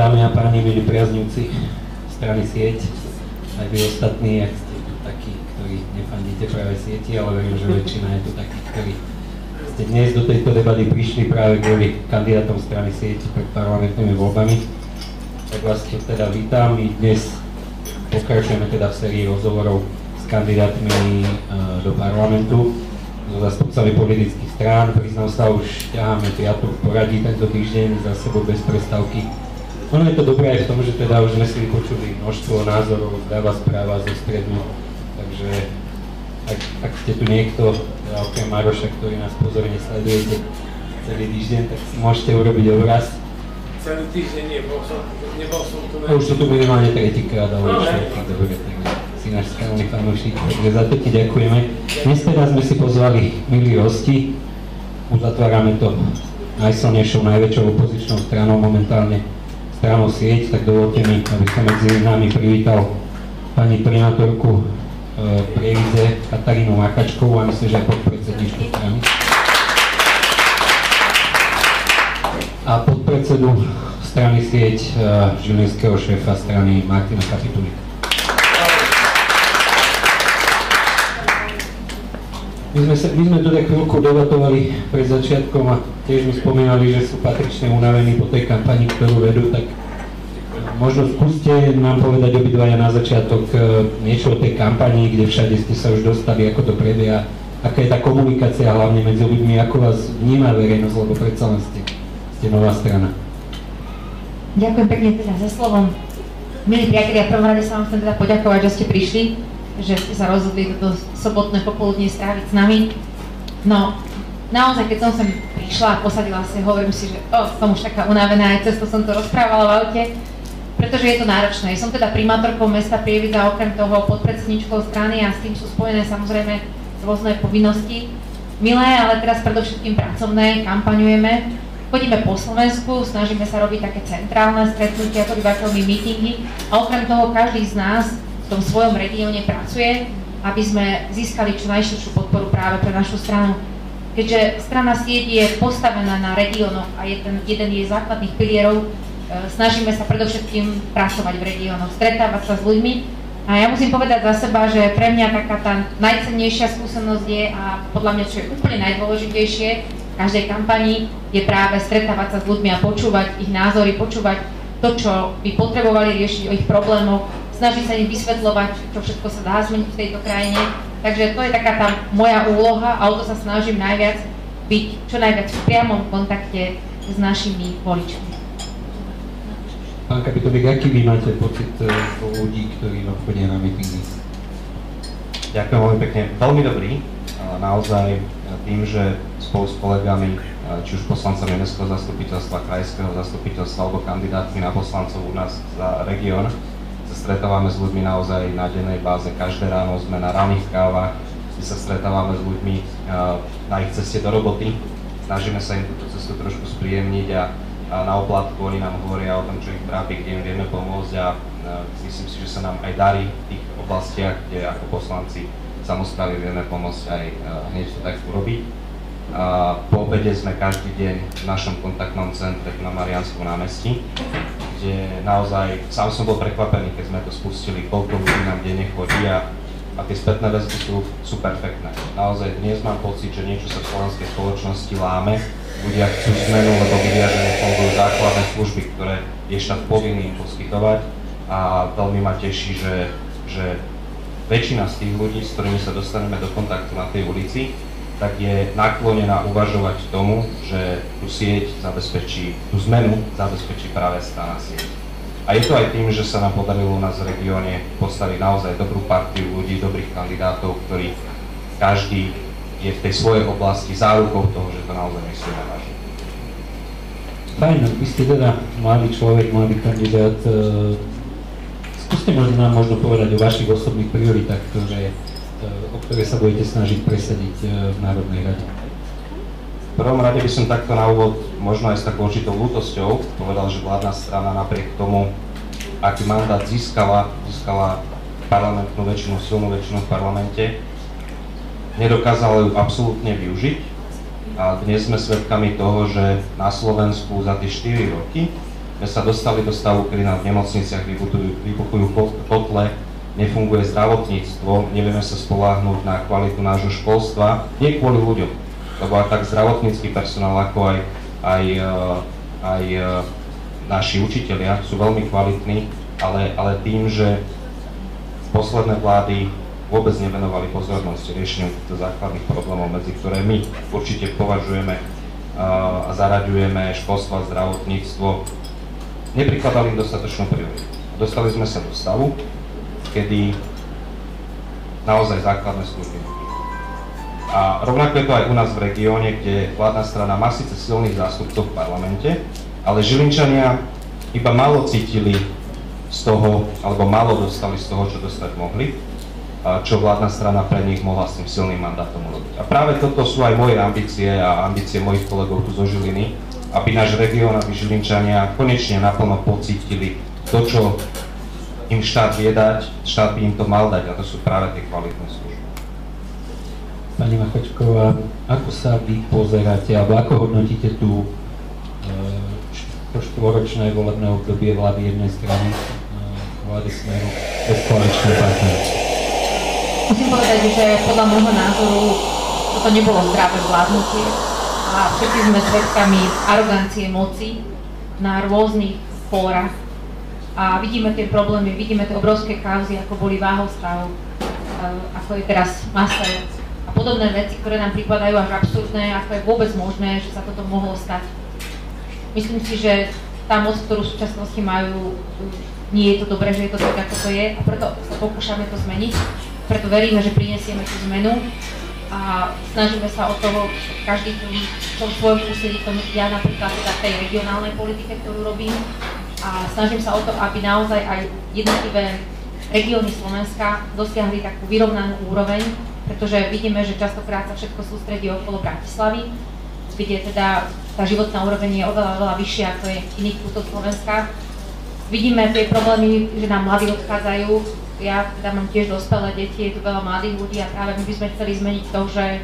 dámy a páni, milí priaznivci strany Sieť, aj vy ostatní, ak ste tu takí, ktorí nefandíte práve sieti, ale verím, že väčšina je tu takí, ktorí ste dnes do tejto debaty prišli práve kvôli kandidátom strany Sieť pred parlamentnými voľbami. Tak vás tu teda vítam. My dnes pokračujeme teda v sérii rozhovorov s kandidátmi do parlamentu, so zástupcami politických strán. Priznám sa, už ťaháme 5. v poradí tento týždeň za sebou bez prestávky. Ono je to dobré aj v tom, že teda už sme si vypočuli množstvo názorov, dáva správa zo stredu, takže ak ste tu niekto, okrem Maroša, ktorý nás pozorne sledujete celý týždeň, tak si môžete urobiť obraz. Celý týždeň nebol som tu. Už sú tu minimálne tretíkrát, ale všetky dobre, takže si náš skalný fanúšik, takže za to ti ďakujeme. Dnes teda sme si pozvali milí hosti, uzatvárame to najsilnejšou, najväčšou opozičnou stranou momentálne, stranou Sieť, tak dovolte mi, aby som medzi nami privítal pani primátorku Prievidze Katarínu Makačkovú a myslím, že aj podpredsedničku strany. A podpredsedu strany Sieť žilinského šéfa strany Martina Kapitulika. My sme tu tak chvíľku debatovali pred začiatkom a tiež mi spomínali, že sú patrične unavení po tej kampani, ktorú vedú, tak možno skúste nám povedať obidvaja na začiatok niečo o tej kampani, kde všade ste sa už dostali, ako to prebieha, aká je tá komunikácia hlavne medzi ľuďmi, ako vás vníma verejnosť, lebo predsa len ste nová strana. Ďakujem pekne teda za slovo. Milí priatelia, v prvom rade sa vám chcem teda poďakovať, že ste prišli, že ste sa rozhodli toto sobotné popoludnie stráviť s nami. No, naozaj, keď som sem prišla a posadila si, hovorím si, že som už taká unavená, aj cesto som to rozprávala v aute, pretože je to náročné. Som teda primátorkou mesta Prievidza, okrem toho podpredsedničkou strany a s tým sú spojené samozrejme rôzne povinnosti. Milé, ale teraz predovšetkým pracovné, kampaňujeme. Chodíme po Slovensku, snažíme sa robiť také centrálne stretnutia s obyvateľmi, mítingy a okrem toho každý z nás v tom svojom regióne pracuje, aby sme získali čo najširšiu podporu práve pre našu stranu. Keďže strana Sieť je postavená na regiónoch a je ten jeden jej základných pilierov, snažíme sa predovšetkým pracovať v regiónoch, stretávať sa s ľuďmi. A ja musím povedať za seba, že pre mňa taká tá najcennejšia skúsenosť je a podľa mňa, čo je úplne najdôležitejšie v každej kampani, je práve stretávať sa s ľuďmi a počúvať ich názory, počúvať to, čo by potrebovali riešiť, o ich problémoch, snažiť sa im vysvetľovať, čo všetko sa dá zmeniť v tejto krajine. Takže to je taká tá moja úloha a o to sa snažím najviac byť čo najviac v priamom kontakte s našimi voličmi. Pán Kapitulík, aký vy máte pocit ľudí, ktorí vám chodia na mítingy? Ďakujem veľmi pekne. Veľmi dobrý. Naozaj tým, že spolu s kolegami, či už poslancami mestského zastupiteľstva, krajského zastupiteľstva alebo kandidátmi na poslancov u nás za región, stretávame s ľuďmi naozaj na dennej báze. Každé ráno sme na ranných kávach, kde sa stretávame s ľuďmi na ich ceste do roboty. Snažíme sa im túto cestu trošku spríjemniť a na oplatku oni nám hovoria o tom, čo ich trápi, kde im vieme pomôcť a myslím si, že sa nám aj darí v tých oblastiach, kde ako poslanci samosprávy vieme pomôcť aj hneď to tak urobiť. Po obede sme každý deň v našom kontaktnom centre na Mariánskom námestí, kde naozaj, sám som bol prekvapený, keď sme to spustili, koľko ľudí nám denne chodí a tie spätné väzby sú perfektné. Naozaj dnes mám pocit, že niečo sa v slovenskej spoločnosti láme, ľudia chcú zmenu, lebo vidia, že nefungujú základné služby, ktoré je štát povinný im poskytovať a veľmi ma teší, že väčšina z tých ľudí, s ktorými sa dostaneme do kontaktu na tej ulici, tak je naklonená uvažovať tomu, že tú sieť zabezpečí, tú zmenu zabezpečí práve strana Sieť. A je to aj tým, že sa nám podarilo u nás v regióne postaviť naozaj dobrú partiu ľudí, dobrých kandidátov, ktorí každý je v tej svojej oblasti zárukou toho, že to naozaj myslíme vážne. Fajn, vy ste teda mladý človek, mladý kandidát. Skúste nám možno povedať o vašich osobných prioritách, o ktoré sa budete snažiť presadiť v Národnej rade. V prvom rade by som takto na úvod, možno aj s takou určitou ľútosťou, povedal, že vládna strana napriek tomu, aký mandát získala parlamentnú väčšinu, silnú väčšinu v parlamente, nedokázala ju absolútne využiť. A dnes sme svedkami toho, že na Slovensku za tie 4 roky sme sa dostali do stavu, kedy nám v nemocniciach vybuchujú kotle, nefunguje zdravotníctvo, nevieme sa spoľahnúť na kvalitu nášho školstva, nie kvôli ľuďom, lebo aj tak zdravotnícky personál, ako aj naši učitelia sú veľmi kvalitní, ale tým, že posledné vlády vôbec nevenovali pozornosť riešeniu týchto základných problémov, medzi ktoré my určite považujeme a zaraďujeme školstvo a zdravotníctvo, neprikladali im dostatočnú prioritu. Dostali sme sa do stavu, kedy naozaj základné služby. A rovnako je to aj u nás v regióne, kde vládna strana má síce silných zástupcov v parlamente, ale Žilinčania iba málo cítili z toho, alebo málo dostali z toho, čo dostať mohli, čo vládna strana pre nich mohla s tým silným mandátom urobiť. A práve toto sú aj moje ambície a ambície mojich kolegov tu zo Žiliny, aby náš región, aby Žilinčania konečne naplno pocítili to, čo im štát vie dať, štát by im to mal dať, a to sú práve tie kvalitné služby. Pani Machačková, ako sa vy pozeráte, alebo ako hodnotíte tú štvoročné volebné obdobie vlády jednej strany, vlády Smeru, bez koaličného partnera? Musím povedať, že podľa môjho názoru toto nebolo zdravé vládnutie a všetci sme svedkami arogancie moci na rôznych fórach a vidíme tie problémy, vidíme tie obrovské kauzy, ako boli Váhostav, ako je teraz Masaryk a podobné veci, ktoré nám pripadajú až absurdné, ako je vôbec možné, že sa toto mohlo stať. Myslím si, že tá moc, ktorú v súčasnosti majú, nie je to dobré, že je to tak, ako to je, a preto sa pokúšame to zmeniť. Preto veríme, že prinesieme tú zmenu a snažíme sa o toho každý v tom svojom úsilí, ja napríklad teda tej regionálnej politike, ktorú robím, a snažím sa o to, aby naozaj aj jednotlivé regióny Slovenska dosiahli takú vyrovnanú úroveň, pretože vidíme, že častokrát sa všetko sústredí okolo Bratislavy, kde teda tá životná úroveň je oveľa vyššia, ako je v iných kútoch Slovenska. Vidíme tie problémy, že nám mladí odchádzajú. Ja teda mám tiež dospelé deti, je tu veľa mladých ľudí a práve my by sme chceli zmeniť to, že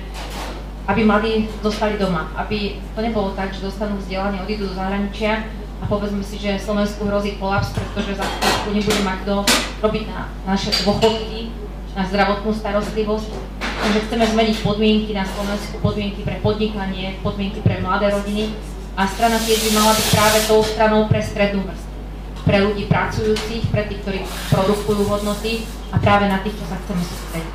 aby mladí zostali doma. Aby to nebolo tak, že dostanú vzdelanie, odídu do zahraničia a povedzme si, že Slovensku hrozí kolaps, pretože za chvíľku nebude mať kto robiť na naše dôchodky, na zdravotnú starostlivosť. Takže chceme zmeniť podmienky na Slovensku, podmienky pre podnikanie, podmienky pre mladé rodiny a strana tiež by mala byť práve tou stranou pre strednú vrstvu. Pre ľudí pracujúcich, pre tých, ktorí produkujú hodnoty a práve na týchto sa chceme sústrediť.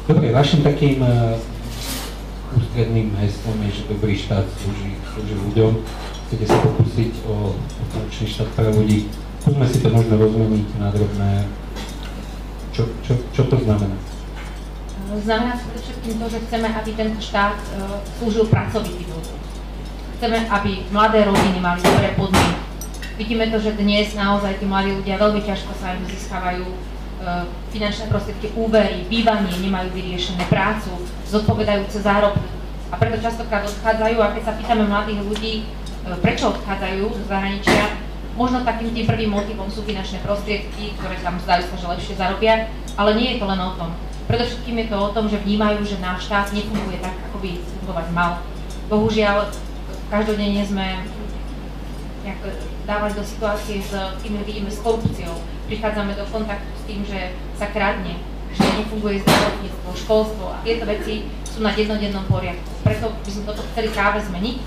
Dobre, vašim takým ústredným heslom je, že dobrý štát slúži ľuďom. Chcete sa pokúsiť o funkčný štát pre ľudí. Skúsme si to možno rozmeniť na drobné. Čo to znamená? Znamená to všetkým to, že chceme, aby tento štát slúžil pracovitým ľuďom. Chceme, aby mladé rodiny mali dobré podmienky. Vidíme to, že dnes naozaj tí mladí ľudia veľmi ťažko sa im získavajú finančné prostriedky, úvery, bývanie, nemajú vyriešené prácu, zodpovedajúce zárobky. A preto častokrát odchádzajú a keď sa pýtame mladých ľudí, prečo odchádzajú z zahraničia, možno takým tým prvým motivom sú finančné prostriedky, ktoré tam zdajú sa, že lepšie zarobia, ale nie je to len o tom. Predovšetkým je to o tom, že vnímajú, že náš štát nefunguje tak, ako by fungovať mal. Bohužiaľ, každodenne sme dávali do situácie s tým, že vidíme s korupciou. Prichádzame do kontaktu s tým, že sa kradne, že nefunguje zdravotníctvo, školstvo a tieto veci sú na dennodennom poriadku. Preto by sme toto chceli práve zmeniť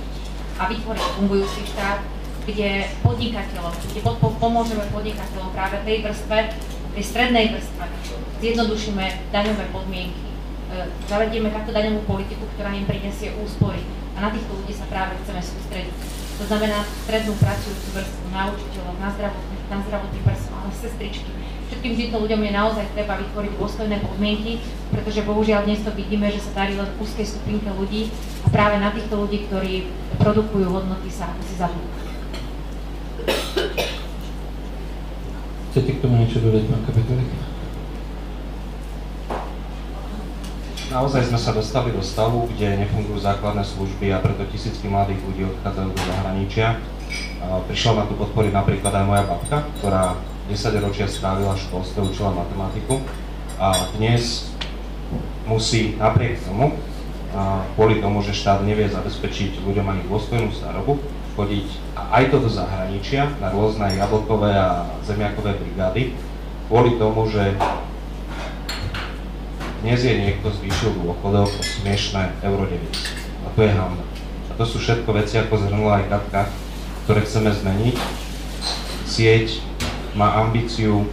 a vytvoriť fungujúci štát, kde podnikateľom, kde pomôžeme podnikateľom práve tej vrstve, tej strednej vrstve, zjednodušíme daňové podmienky, zavedieme takú daňovú politiku, ktorá im prinesie úspory a na týchto ľudí sa práve chceme sústrediť. To znamená strednú pracujúcu vrstvu, na učiteľov, na zdravotný personál, na sestričky. Všetkým týmto ľuďom je naozaj treba vytvoriť dôstojné podmienky, pretože bohužiaľ dnes to vidíme, že sa darí len úzkej skupinke ľudí a práve na týchto ľudí, ktorí produkujú hodnoty, sa si zabudnú. Chcete k tomu niečo dodať, pán Kapitolík? Naozaj sme sa dostali do stavu, kde nefungujú základné služby a preto tisícky mladých ľudí odchádzajú do zahraničia. Prišla ma tu podporiť napríklad aj moja babka, ktorá 10 ročia strávila v školstve, učila matematiku a dnes musí napriek tomu kvôli tomu, že štát nevie zabezpečiť ľuďom ani dôstojnú starobu, chodiť aj to do zahraničia na rôzne jablkové a zemiakové brigády, kvôli tomu, že dnes je niekto zvýšil dôchodok o smiešné euro 90. A to je hanba. A to sú všetko veci, ako zhrnula aj Katka, ktoré chceme zmeniť. Sieť má ambíciu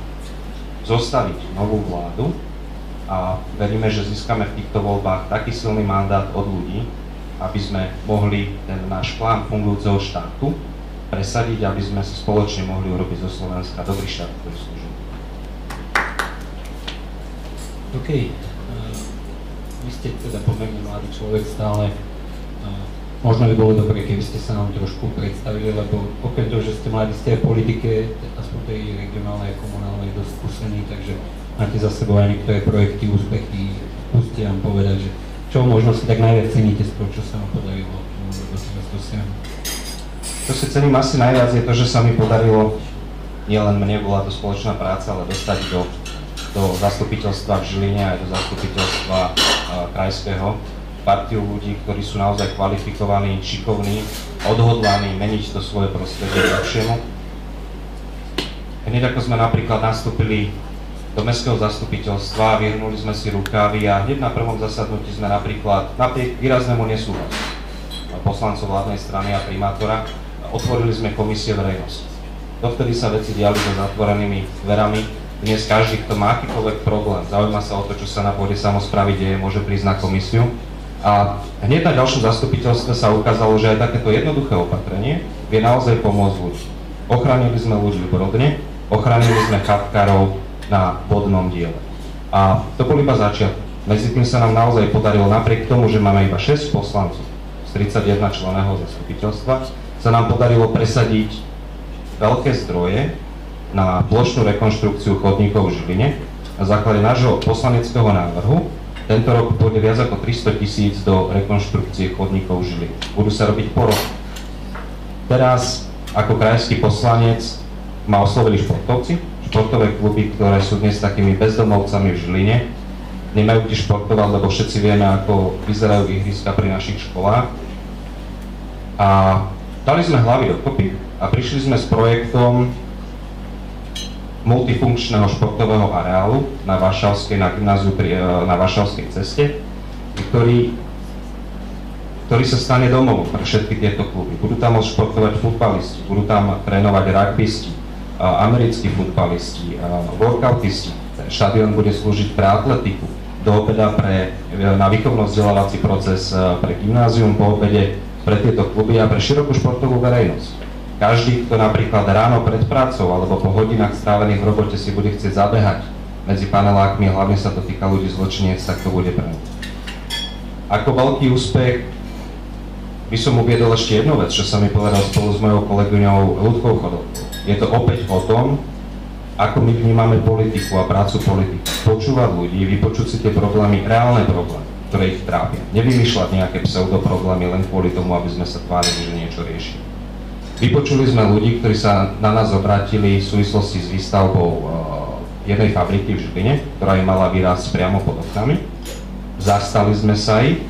zostaviť novú vládu a veríme, že získame v týchto voľbách taký silný mandát od ľudí, aby sme mohli ten náš plán fungujúceho štátu presadiť, aby sme si spoločne mohli urobiť zo Slovenska dobrý štát, ktorý slúži. OK. Vy ste teda pomerne mladý človek stále. Možno by bolo dobré, keby ste sa nám trošku predstavili, lebo okrem toho, že ste mladí, ste aj v politike, aspoň tej regionálnej a komunálnej dosť skúsení, takže máte za sebou aj niektoré projekty, úspechy. Skúste nám povedať, že čo možno si tak najviac ceníte z toho, čo sa vám podarilo doteraz dosiahnuť. Čo si cením asi najviac je to, že sa mi podarilo, nielen mne, bola to spoločná práca, ale dostať do zastupiteľstva v Žiline aj do zastupiteľstva krajského partiu ľudí, ktorí sú naozaj kvalifikovaní, šikovní, odhodlaní meniť to svoje prostredie k lepšiemu. Hneď ako sme napríklad nastúpili do mestského zastupiteľstva, vyhrnuli sme si rukávy a hneď na prvom zasadnutí sme napríklad napriek výraznému nesúhlasu poslancov vládnej strany a primátora otvorili sme komisie verejnosti. Dovtedy sa veci diali za zatvorenými dverami. Dnes každý, kto má akýkoľvek problém, zaujíma sa o to, čo sa na pôde samosprávy deje, môže prísť na komisiu. A hneď na ďalšom zastupiteľstve sa ukázalo, že aj takéto jednoduché opatrenie vie naozaj pomôcť ľudí. Ochránili sme ľudí v Brodne, ochránili sme chatkárov na vodnom diele. A to bol iba začiatok. Medzi tým sa nám naozaj podarilo, napriek tomu, že máme iba 6 poslancov z 31 členného zastupiteľstva, sa nám podarilo presadiť veľké zdroje na plošnú rekonštrukciu chodníkov v Žiline. Na základe nášho poslaneckého návrhu tento rok pôjde viac ako 300 000 do rekonštrukcie chodníkov v Žiline. Budú sa robiť po roku. Teraz ako krajský poslanec ma oslovili športovci, športové kluby, ktoré sú dnes takými bezdomovcami v Žiline. Nemajú kde športovať, lebo všetci vieme, ako vyzerajú ihriska pri našich školách. A dali sme hlavy dokopy a prišli sme s projektom multifunkčného športového areálu na gymnáziu na Varšavskej ceste, ktorý sa stane domovom pre všetky tieto kluby. Budú tam môcť športovať futbalisti, budú tam trénovať rugbysti, americkí futbalisti, workoutisti. Štadión bude slúžiť pre atletiku, do obeda na výchovno-vzdelávací proces pre gymnázium, po obede pre tieto kluby a pre širokú športovú verejnosť. Každý, kto napríklad ráno pred prácou alebo po hodinách strávených v robote si bude chcieť zabehať medzi panelákmi, hlavne sa to týka ľudí zločiniec, tak to bude pre mňa. Ako veľký úspech by som uviedol ešte jednu vec, čo sa mi povedal spolu s mojou kolegyňou Ľudkou Chodovkou. Je to opäť o tom, ako my vnímame politiku a prácu politiku. Počúvať ľudí, vypočuť si tie problémy, reálne problémy, ktoré ich trápia. Nevymýšľať nejaké pseudoproblémy len kvôli tomu, aby sme sa tvárili, že niečo riešime. Vypočuli sme ľudí, ktorí sa na nás obrátili v súvislosti s výstavbou jednej fabriky v Žiline, ktorá im mala vyrásť priamo pod oknami. Zastali sme sa ich,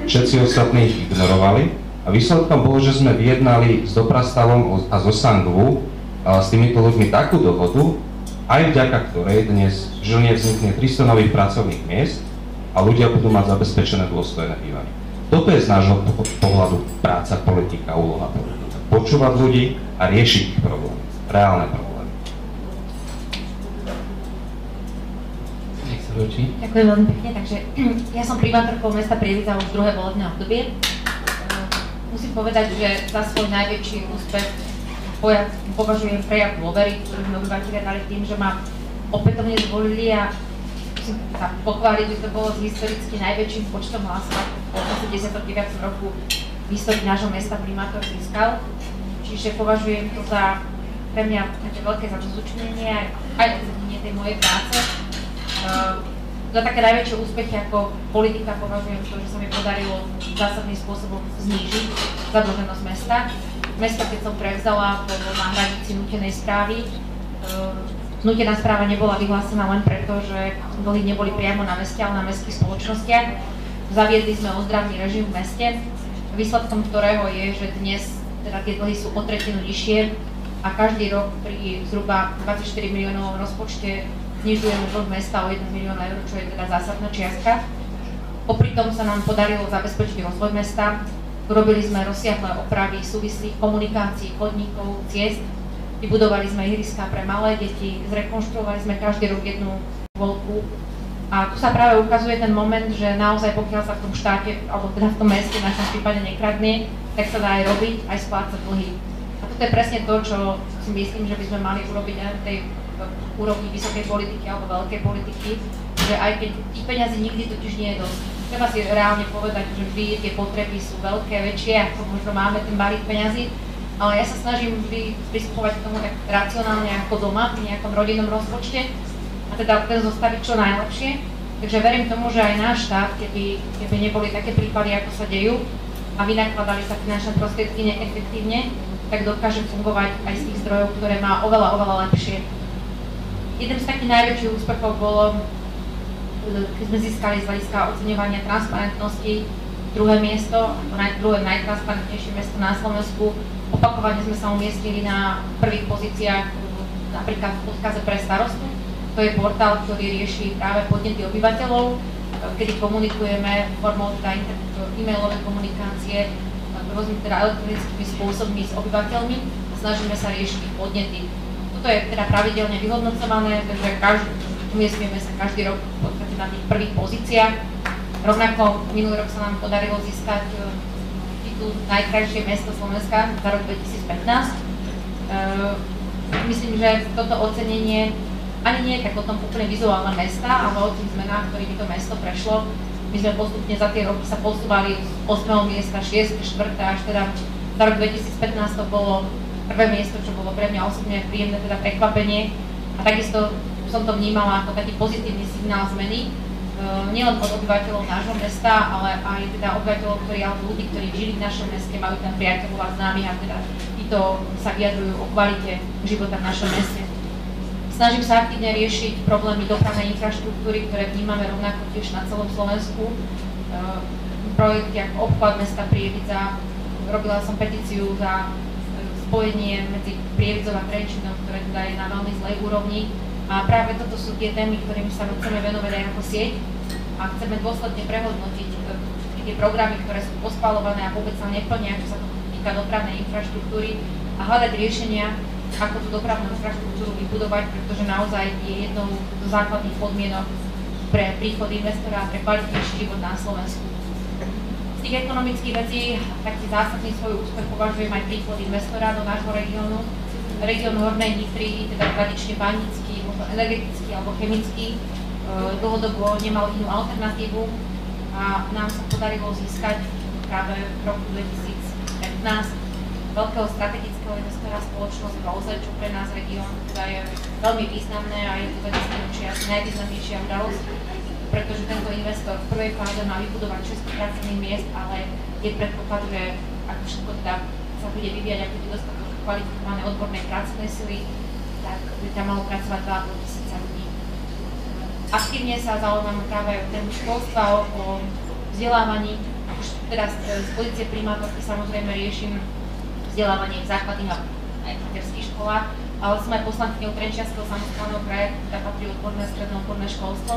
všetci ostatní ich ignorovali a výsledkom bolo, že sme vyjednali s Doprastavom a zo Sangvu s týmito ľuďmi takú dohodu, aj vďaka ktorej dnes v Žiline vznikne 300 nových pracovných miest a ľudia budú mať zabezpečené dôstojné bývanie. Toto je z nášho pohľadu práca politika, úloha politika. Počúvať ľudí a riešiť ich problémy, reálne problémy. Nech sa páči. Ďakujem veľmi pekne, takže ja som primátorkou mesta Prievidza už druhé volebné obdobie. Musím povedať, že za svoj najväčší úspech považujem prejav dôvery, ktorý mi obyvateľia dali tým, že ma opätovne zvolili a musím sa pochváliť, že to bolo s historicky najväčším počtom hlasov po 89. roku v histórii nášho mesta primátor získal. Čiže považujem to za pre mňa také veľké zadozučinenie aj ocenenie tej mojej práce. Za také najväčšie úspechy ako politika považujem to, že sa mi podarilo zásadným spôsobom znížiť zadlženosť mesta. Mesto, keď som prevzala, bolo na hranici nútenej správy. Nútená správa nebola vyhlásená len preto, že dlhy neboli priamo na meste, ale na mestských spoločnostiach. Zaviedli sme ozdravný režim v meste, výsledkom ktorého je, že dnes teda tie dlhy sú o tretinu nižšie a každý rok pri zhruba 24 miliónov rozpočte znižujeme dlh mesta o 1 milión eur, čo je teda zásadná čiastka. Popri tom sa nám podarilo zabezpečiť rozvoj mesta. Urobili sme rozsiahle opravy súvislých komunikácií, chodníkov, ciest. Vybudovali sme ihriská pre malé deti, zrekonštruovali sme každý rok jednu škôlku. A tu sa práve ukazuje ten moment, že naozaj pokiaľ sa v tom štáte, alebo teda v tom meste v našom prípade nekradne, tak sa dá aj robiť, aj splácať dlhy. A toto je presne to, čo si myslím, že by sme mali urobiť aj v tej úrovni vysokej politiky alebo veľkej politiky, že aj keď tých peňazí nikdy totiž nie je dosť. Treba si reálne povedať, že vždy tie potreby sú veľké, väčšie, ako možno máme ten balík peňazí, ale ja sa snažím vždy pristupovať k tomu tak racionálne ako doma, v nejakom rodinnom rozpočte a teda ten zostaviť čo najlepšie. Takže verím tomu, že aj náš štát, keby neboli také prípady, ako sa dejú a vynakladali sa finančné prostriedky neefektívne, tak dokáže fungovať aj z tých zdrojov, ktoré má oveľa, oveľa lepšie. Jeden z takých najväčších úspechov bolo, keď sme získali z hľadiska oceňovania transparentnosti druhé miesto, druhé najtransparentnejšie mesto na Slovensku. Opakovane sme sa umiestnili na prvých pozíciách, napríklad v odkaze pre starostu. To je portál, ktorý rieši práve podnety obyvateľov, kedy komunikujeme formou teda e-mailovej komunikácie rôznymi teda elektronickými spôsobmi s obyvateľmi a snažíme sa riešiť ich podnety. Toto je teda pravidelne vyhodnocované, takže umiestňujeme sa každý rok v podstate na tých prvých pozíciách. Rovnako minulý rok sa nám podarilo získať titul najkrajšie mesto Slovenska za rok 2015. Myslím, že toto ocenenie ani nie je tak o tom úplne vizuálne mesta, ale o tých zmenách, ktorými to mesto prešlo. My sme postupne za tie roky sa posúvali z 8. miesta, 6., 4. až teda za rok 2015 to bolo prvé miesto, čo bolo pre mňa osobne príjemné teda prekvapenie. A takisto som to vnímala ako taký pozitívny signál zmeny, nielen od obyvateľov nášho mesta, ale aj teda obyvateľov, alebo ľudí, ktorí žili v našom meste, majú tam priateľov a známych a teda títo sa vyjadrujú o kvalite života v našom meste. Snažím sa aktívne riešiť problémy dopravnej infraštruktúry, ktoré vnímame rovnako tiež na celom Slovensku. Projekty ako obchvat mesta Prievidza, robila som petíciu za spojenie medzi Prievidzou a Trenčínom, ktoré teda je na veľmi zlej úrovni. A práve toto sú tie témy, ktorým sa chceme venovať aj ako sieť a chceme dôsledne prehodnotiť tie programy, ktoré sú pospalované a vôbec sa neplnia, čo sa to týka dopravnej infraštruktúry a hľadať riešenia, ako tú dopravnú infraštruktúru vybudovať, pretože naozaj je jednou z základných podmienok pre príchod investora a pre kvalitnejší život na Slovensku. Z tých ekonomických vecí taký zásadný svoj úspech považujem aj príchod investora do nášho regiónu. Región Hornej Nitry, teda tradične banícky, možno energetický alebo chemický, dlhodobo nemal inú alternatívu a nám sa podarilo získať práve v roku 2015 veľkého strategického investora spoločnosť Browser, čo pre nás región teda je veľmi významné a je to vedieť asi najvýznamnejšia udalosť, pretože tento investor v prvej fáze má vybudovať 600 pracovných miest, ale je predpoklad, že ak všetko teda sa bude vyvíjať, ak bude dostatok kvalifikované odborné pracovné sily, tak by tam malo pracovať 2,5 ľudí. Aktívne sa zaujímam práve o tému školstva, o vzdelávaní. Už teda z pozície primátorky samozrejme riešim vzdelávanie v základných a aj materských školách, ale som aj poslankyňou Trenčianskeho samosprávneho kraja, ktorá patrí odborné a strednoodborné školstvo.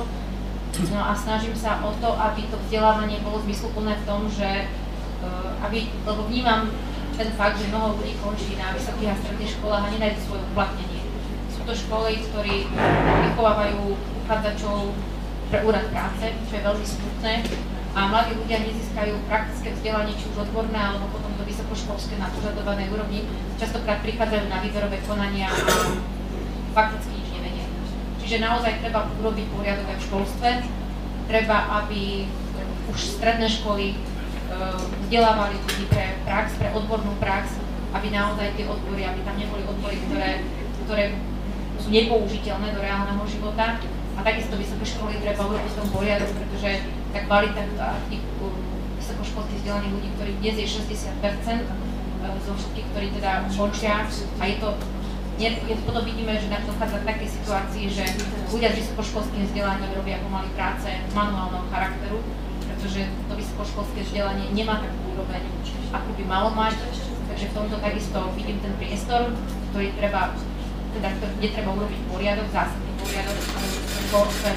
No a snažím sa o to, aby to vzdelávanie bolo zmysluplné v tom, že lebo vnímam ten fakt, že mnoho ľudí končí na vysokých a stredných školách a nenájdu svoje uplatnenie. Sú to školy, ktorí vychovávajú uchádzačov pre úrad práce, čo je veľmi smutné, a mladí ľudia nezískajú praktické vzdelanie, či už odborné, alebo potom do vysokoškolské na požadovanej úrovni. Častokrát prichádzajú na výberové konania a fakticky nič nevedia. Čiže naozaj treba urobiť poriadok aj v školstve. Treba, aby už stredné školy vzdelávali ľudí pre prax, pre odbornú prax, aby naozaj tie odbory, aby tam neboli odbory, ktoré sú nepoužiteľné do reálneho života. A takisto vysoké školy treba urobiť v tom poriadok, pretože tá kvalita tých vysokoškolských vzdelaných ľudí, ktorých dnes je 60% zo všetkých, ktorí teda končia, a potom vidíme, že dochádza k takej situácii, že ľudia s vysokoškolským vzdelaním robia pomaly práce manuálneho charakteru, pretože pretože to vysokoškolské vzdelanie nemá takú úroveň, ako by malo mať, takže v tomto takisto vidím ten priestor, ktorý treba, teda, kde treba urobiť poriadok, zásadný poriadok v školstve.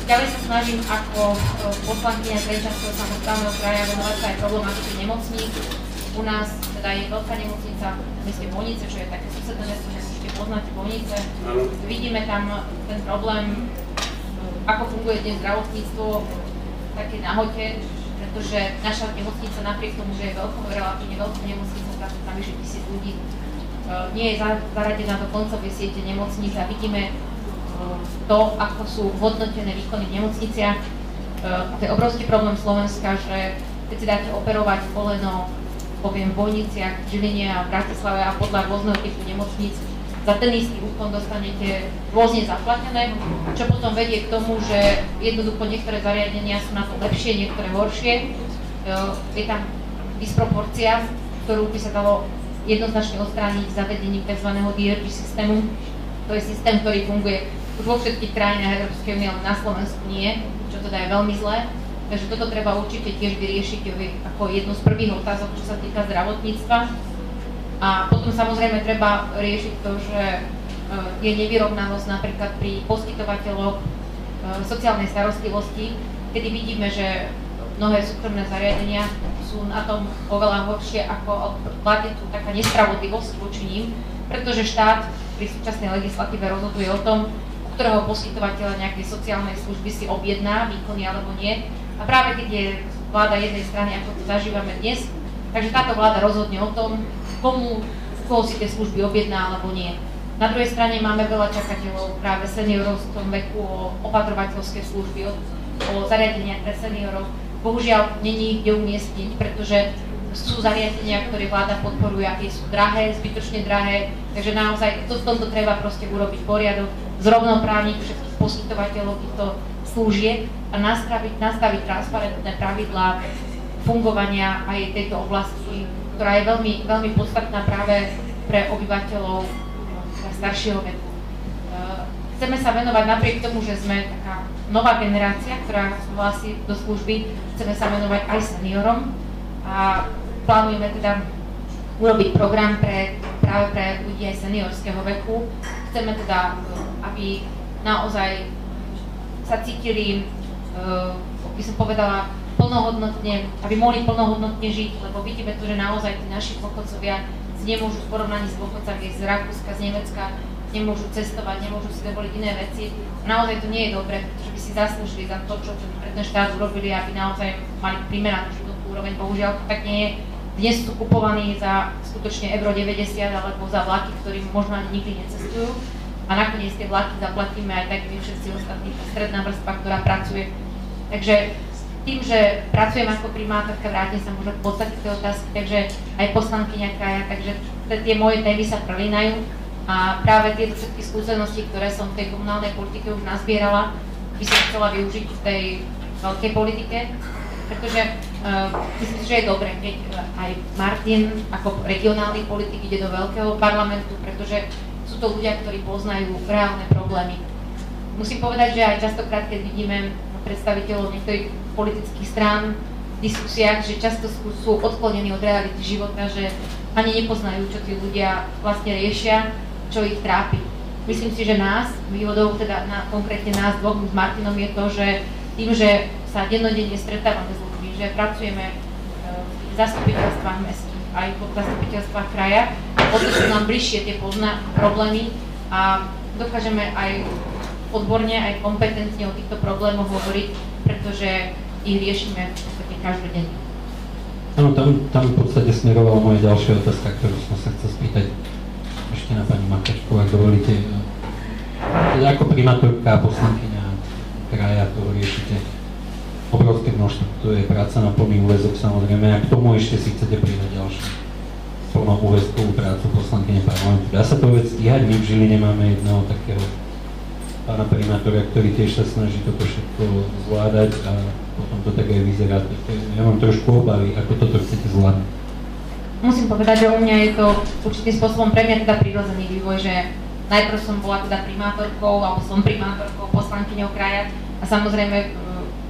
Ďalej sa snažím ako poslankyňa Trenčanského samosprávneho kraja venovať sa aj problematike nemocníc. U nás teda je veľká nemocnica v meste Bojnice, čo je také susedné mesto, že určite poznáte Bojnice. Vidíme tam ten problém, ako funguje dnes zdravotníctvo v takej nahote, pretože naša nemocnica napriek tomu, že je relatívne veľkou nemocnicou, práve tam vyše 1000 ľudí, nie je zaradená do koncovej siete nemocnic a vidíme to, ako sú hodnotené výkony v nemocniciach. To je obrovský problém Slovenska, že keď si dáte operovať koleno, poviem v Bojniciach, v Žiline a v Bratislave a podľa rôzneho typu nemocníc, za ten istý úkon dostanete rôzne zaplatené, čo potom vedie k tomu, že jednoducho niektoré zariadenia sú na to lepšie, niektoré horšie. Je tam disproporcia, ktorú by sa dalo jednoznačne odstrániť zavedením tzv. DRG systému. To je systém, ktorý funguje už vo všetkých krajinách Európskej únie, ale na Slovensku nie, čo teda je veľmi zlé. Takže toto treba určite tiež vyriešiť ako jednu z prvých otázok, čo sa týka zdravotníctva. A potom samozrejme treba riešiť to, že je nevyrovnanosť napríklad pri poskytovateľoch sociálnej starostlivosti, kedy vidíme, že mnohé súkromné zariadenia sú na tom oveľa horšie, ako vládne tu taká nespravodlivosť voči ním, pretože štát pri súčasnej legislatíve rozhoduje o tom, u ktorého poskytovateľa nejakej sociálnej služby si objedná výkony alebo nie. A práve keď je vláda jednej strany, ako to zažívame dnes, takže táto vláda rozhodne o tom, koho si tie služby objedná alebo nie. Na druhej strane máme veľa čakateľov, práve seniorov v tom veku, o opatrovateľské služby, o zariadenia pre seniorov. Bohužiaľ, není ich kde umiestniť, pretože sú zariadenia, ktoré vláda podporuje, aké sú drahé, zbytočne drahé, takže naozaj v tomto treba proste urobiť poriadok, zrovnoprávniť všetkých poskytovateľov týchto služieb a nastaviť transparentné pravidlá fungovania aj tejto oblasti, ktorá je veľmi, veľmi podstatná práve pre obyvateľov staršieho veku. Chceme sa venovať napriek tomu, že sme taká nová generácia, ktorá hlási do služby, chceme sa venovať aj seniorom a plánujeme teda urobiť program práve pre ľudí aj seniorského veku. Chceme teda, aby naozaj sa cítili, by som povedala, plnohodnotne, aby mohli plnohodnotne žiť, lebo vidíme tu, že naozaj tí naši dôchodcovia si nemôžu v porovnaní s dôchodcami z Rakúska, z Nemecka, nemôžu cestovať, nemôžu si dovoliť iné veci. Naozaj to nie je dobré, pretože by si zaslúžili za to, čo pre ten štát urobili, aby naozaj mali primeranú životnú úroveň. Bohužiaľ to tak nie je. Dnes sú kupovaní za skutočne euro 90 alebo za vlaky, ktorým možno ani nikdy necestujú. A nakoniec tie vlaky zaplatíme aj tak my všetci ostatní, stredná vrstva, ktorá pracuje. Takže tým, že pracujem ako primátorka, vrátim sa možno k podstate tej otázky, takže aj poslankyňa kraja, takže tie moje témy sa prelínajú a práve tieto všetky skúsenosti, ktoré som v tej komunálnej politike už nazbierala, by som chcela využiť v tej veľkej politike, pretože myslím si, že je dobre, keď aj Martin ako regionálny politik ide do veľkého parlamentu, pretože sú to ľudia, ktorí poznajú reálne problémy. Musím povedať, že aj častokrát, keď vidíme predstaviteľov niektorých politických strán v diskusiách, že často sú odklonení od reality života, že ani nepoznajú, čo tí ľudia vlastne riešia, čo ich trápi. Myslím si, že nás, výhodou, teda konkrétne nás dvoch s Martinom je to, že tým, že sa dennodenne stretávame s ľuďmi, že pracujeme v zastupiteľstvách mestských, aj v zastupiteľstvách kraja, potom sú nám bližšie tie problémy a dokážeme aj odborne, aj kompetentne o týchto problémoch hovoriť, pretože ich riešime v podstate každodenne. Áno, tam v podstate smerovala moja ďalšia otázka, ktorú som sa chcel spýtať ešte na pani Makačku, ak dovolíte. Teda ako primátorka a poslankyňa kraja, to riešite obrovské množstvo, to je práca na plný úväzok samozrejme, a k tomu ešte si chcete pridať ďalšiu plnoúväzkovú prácu poslankyne parlamentu. Dá sa to vec jať, my v Žiline máme jedného takého pána primátora, ktorý tiež sa snaží toto všetko zvládať a potom to tak aj vyzerá. Ja mám trošku obavy, ako toto chcete zvládať. Musím povedať, že u mňa je to určitým spôsobom pre mňa teda prirodzený vývoj, že najprv som bola teda primátorkou, alebo som primátorkou, poslankyňou kraja a samozrejme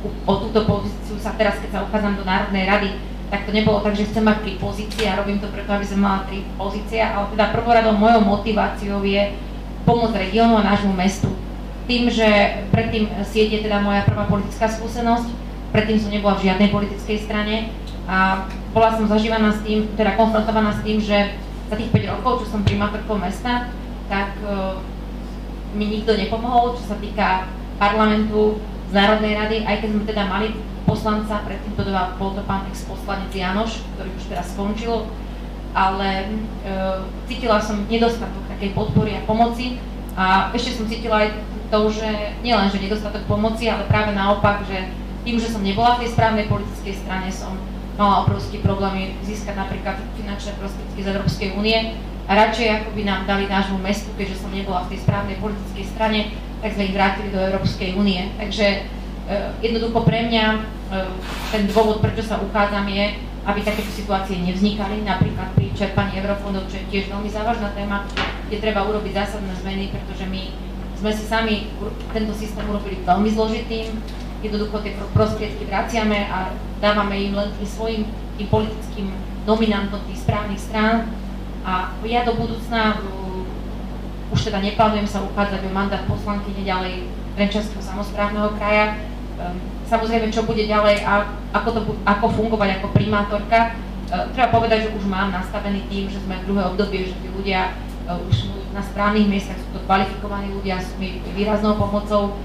o túto pozíciu sa teraz, keď sa uchádzam do Národnej rady, tak to nebolo tak, že chcem mať 3 pozície a robím to preto, aby som mala 3 pozície, ale teda prvoradou mojou motiváciou je pomôcť regiónu a nášmu mestu. Tým, že predtým sieť je teda moja prvá politická skúsenosť, predtým som nebola v žiadnej politickej strane a bola som zažívaná s tým, teda konfrontovaná s tým, že za tých 5 rokov, čo som primátorkou mesta, tak mi nikto nepomohol, čo sa týka parlamentu, z Národnej rady, aj keď sme teda mali poslanca, predtým to bol to pán ex-poslanec Janoš, ktorý už teraz skončil, ale cítila som nedostatok takej podpory a pomoci a ešte som cítila aj to, že nielen, že nedostatok pomoci, ale práve naopak, že tým, že som nebola v tej správnej politickej strane, som mala obrovské problémy získať napríklad finančné prostriedky z Európskej únie a radšej ako by nám dali nášmu mestu, keďže som nebola v tej správnej politickej strane, tak sme ich vrátili do Európskej únie. Takže jednoducho pre mňa ten dôvod, prečo sa uchádzam, je, aby takéto situácie nevznikali, napríklad pri čerpaní eurofondov, čo je tiež veľmi závažná téma, kde treba urobiť zásadné zmeny, pretože my sme si sami tento systém urobili veľmi zložitým, jednoducho tie prostriedky vraciame a dávame im len tým svojim tým politickým nominantom tých správnych strán a ja do budúcna už teda neplánujem sa uchádzať o mandát poslankyne ďalej Trenčianskeho samosprávneho kraja. Samozrejme, čo bude ďalej a ako fungovať ako primátorka. Treba povedať, že už mám nastavený tým, že sme v druhé obdobie, že tí ľudia už sú na správnych miestach, sú to kvalifikovaní ľudia, sú mi výraznou pomocou.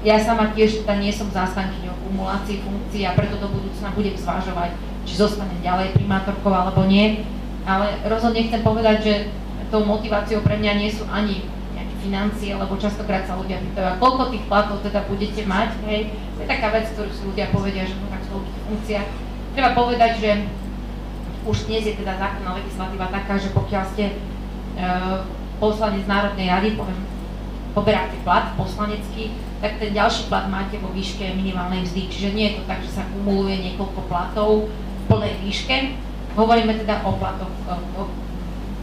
Ja sama tiež teda nie som zástankyňou kumulácií funkcií a preto do budúcna budem zvažovať, či zostanem ďalej primátorkou alebo nie. Ale rozhodne chcem povedať, že tou motiváciou pre mňa nie sú ani nejaké financie, lebo častokrát sa ľudia pýtajú, koľko tých platov teda budete mať, hej. To je taká vec, ktorú si ľudia povedia, že no tak v toľkých funkciách. Treba povedať, že už dnes je teda zákonná legislatíva taká, že pokiaľ ste poslanec Národnej rady, poberáte plat poslanecký, tak ten ďalší plat máte vo výške minimálnej mzdy. Čiže nie je to tak, že sa kumuluje niekoľko platov v plnej výške. Hovoríme teda o platoch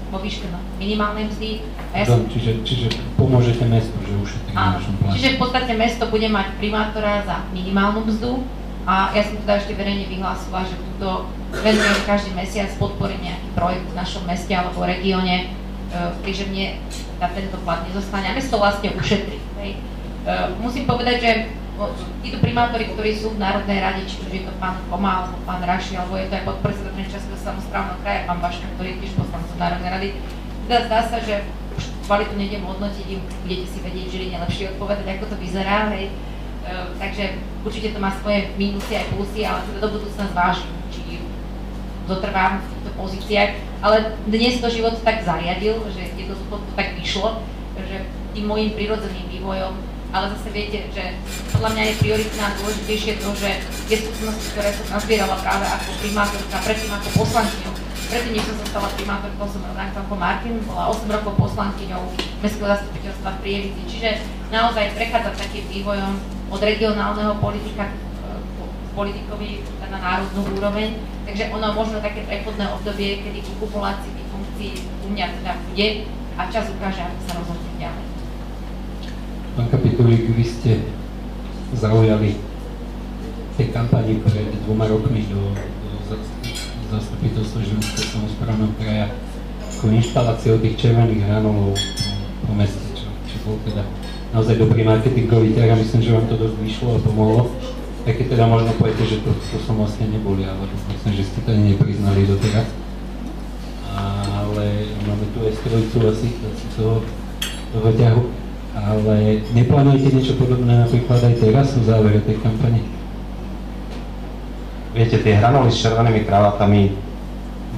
vo výške minimálnej mzdy. A ja čiže pomôžete mestu, že ušetrí na našom plate. Čiže v podstate mesto bude mať primátora za minimálnu mzdu a ja som teda ešte verejne vyhlásila, že túto venujem každý mesiac podporím nejaký projekt v našom meste alebo regióne, takže mne tento plat nezostane a mesto vlastne ušetrí. Musím povedať, že títo primátori, ktorí sú v Národnej rade, či už je to pán Koma, alebo pán Raši, alebo je to aj podpredseda Trenčianskeho samosprávneho kraja, pán Baška, ktorý je tiež poslancom Národnej rady. Teda zdá sa, že už kvalitu nejdem hodnotiť, im budete si vedieť, že je lepšie odpovedať, ako to vyzerá, hej. Takže určite to má svoje mínusy aj plusy, ale teda do budúcna zvážim, či zotrvám v týchto pozíciách. Ale dnes to život tak zariadil, že jednoducho to tak vyšlo, že tým môjim prirodzeným vývojom. Ale zase viete, že podľa mňa je prioritné a dôležitejšie to, že tie skúsenosti, ktoré som nazbierala práve ako primátorka, predtým ako poslankyňou. Predtým, než som sa stala primátorkou, som rovnako ako Martin, bola 8 rokov poslankyňou Mestského zastupiteľstva v Prievidzi. Čiže naozaj prechádzať takým vývojom od regionálneho politika politikovi na národnú úroveň. Takže ono možno také prechodné obdobie, kedy ku kumulácii tých funkcií u mňa teda bude a čas ukáže, ako sa rozhodne ďalej. Pán Kapitulík, vy ste zaujali tej kampani pred 2 rokmi do zastupiteľstva Žilinského samosprávneho kraja ako inštaláciou tých červených hranolov po meste, čo bol teda naozaj dobrý marketingový trh a myslím, že vám to dosť vyšlo a pomohlo. Aj keď teda možno poviete, že to som vlastne neboli, ale myslím, že ste to ani nepriznali doteraz. Ale máme tu aj strojcu asi toho ťahu. Ale neplánujete niečo podobné napríklad aj teraz v závere tej kampane? Viete, tie hranoly s červenými kravatami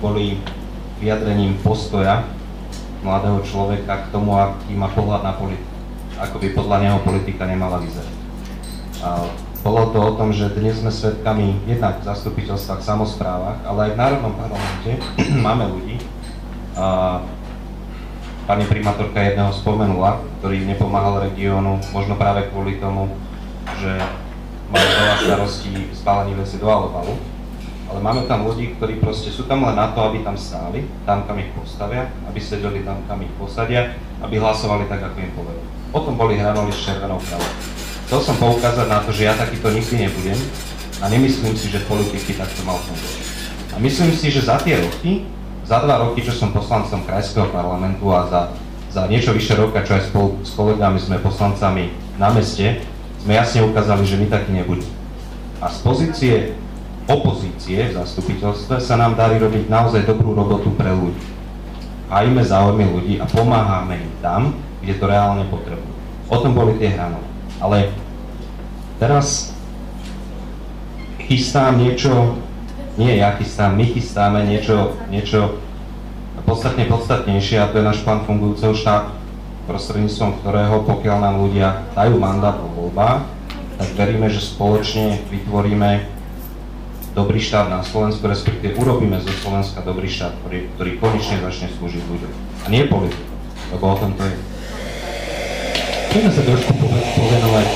boli vyjadrením postoja mladého človeka k tomu, aký má pohľad na politiku. Ako by podľa neho politika nemala vyzerať. Bolo to o tom, že dnes sme svedkami jednak v zastupiteľstvách, samosprávach, ale aj v Národnom parlamente máme ľudí. Pani primátorka jedného spomenula, ktorý nepomáhal regiónu, možno práve kvôli tomu, že majú veľa starostí s balením veci do alobalu. Ale máme tam ľudí, ktorí proste sú tam len na to, aby tam stáli, tam kam ich postavia, aby sedeli tam kam ich posadia, aby hlasovali tak, ako im povedú. Potom boli hranoly s červenou kravatou. chcel som poukázať na to, že ja takýto nikdy nebudem a nemyslím si, že politiky takto mal fungovať. A myslím si, že za tie roky, za 2 roky, čo som poslancom krajského parlamentu a za niečo vyše roka, čo aj spolu s kolegami sme poslancami na meste, sme jasne ukázali, že my takí nebudeme. A z pozície opozície v zastupiteľstve sa nám darí robiť naozaj dobrú robotu pre ľudí. Hájime záujmy ľudí a pomáhame im tam, kde to reálne potrebujú. O tom boli tie hranové. Ale teraz chystám niečo, nie ja chystám, my chystáme niečo podstatnejšie, a to je náš plán fungujúceho štátu, prostredníctvom ktorého, pokiaľ nám ľudia dajú mandát vo voľbách, tak veríme, že spoločne vytvoríme dobrý štát na Slovensku, respektíve urobíme zo Slovenska dobrý štát, ktorý konečne začne slúžiť ľuďom. A nie politikom, lebo o tom to je. Chceme sa trošku povenovať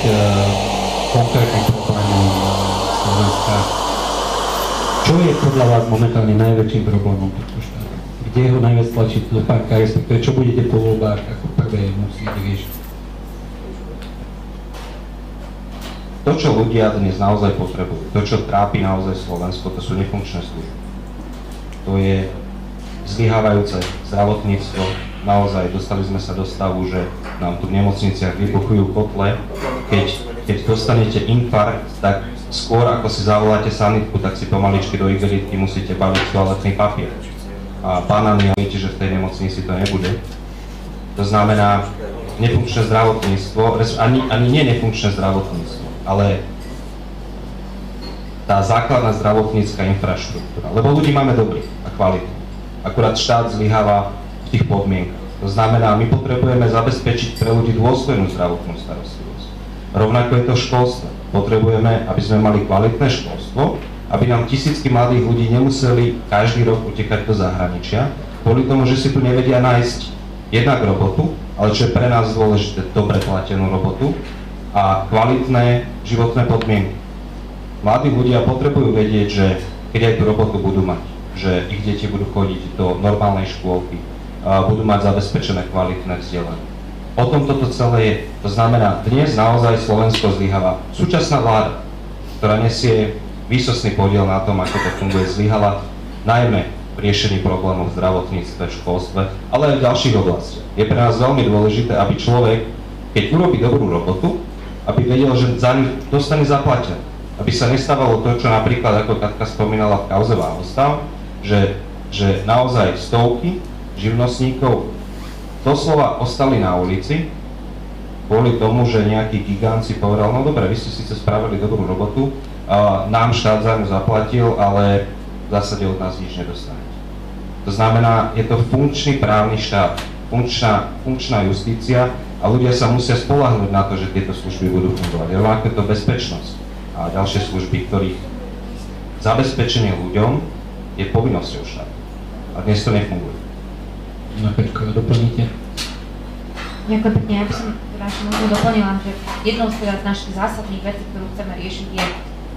konkrétnym problémom Slovenska. Čo je podľa vás momentálne najväčším problémom tohto štátu? Kde ho najviac tlačí do párka, respektíve čo budete po voľbách ako prvé musieť riešiť? To, čo ľudia dnes naozaj potrebujú, to, čo trápi naozaj Slovensko, to sú nefunkčné služby. To je zlyhávajúce zdravotníctvo. Naozaj dostali sme sa do stavu, že nám tu v nemocniciach vybuchujú kotle. Keď dostanete infarkt, tak skôr ako si zavoláte sanitku, tak si pomaličky do igelitky musíte baliť toaletný papier. A banány, a viete, že v tej nemocnici to nebude. To znamená nefunkčné zdravotníctvo, ani nie nefunkčné zdravotníctvo, ale tá základná zdravotnícka infraštruktúra. Lebo ľudí máme dobrých a kvalitných. Akurát štát zlyháva v tých podmienkach. To znamená, my potrebujeme zabezpečiť pre ľudí dôstojnú zdravotnú starostlivosť. Rovnako je to školstvo. Potrebujeme, aby sme mali kvalitné školstvo, aby nám tisícky mladých ľudí nemuseli každý rok utekať do zahraničia, kvôli tomu, že si tu nevedia nájsť jednak robotu, ale čo je pre nás dôležité, dobre platenú robotu a kvalitné životné podmienky. Mladí ľudia potrebujú vedieť, že keď aj tú robotu budú mať, že ich deti budú chodiť do normálnej škôlky, budú mať zabezpečené kvalitné vzdelanie. O tom toto celé je. To znamená, dnes naozaj Slovensko zlyháva. Súčasná vláda, ktorá nesie výsostný podiel na tom, ako to funguje, zlyhala najmä v riešení problémov v zdravotníctve, v školstve, ale aj v ďalších oblastiach. Je pre nás veľmi dôležité, aby človek, keď urobí dobrú robotu, aby vedel, že za ňu dostane zaplatené. Aby sa nestávalo to, čo napríklad, ako Katka spomínala v kauze Váhostav, že naozaj stovky živnostníkov doslova ostali na ulici kvôli tomu, že nejaký gigant si povedal, no dobre, vy ste síce spravili dobrú robotu, nám štát za ňu zaplatil, ale v zásade od nás nič nedostanete. To znamená, je to funkčný právny štát, funkčná justícia a ľudia sa musia spoľahnúť na to, že tieto služby budú fungovať. Rovnako je to bezpečnosť a ďalšie služby, ktorých zabezpečenie ľuďom je povinnosťou štátu. A dnes to nefunguje. No, Peťko, doplníte? Ďakujem pekne. Ja by som teda možno doplnila, že jednou z našich zásadných vecí, ktorú chceme riešiť, je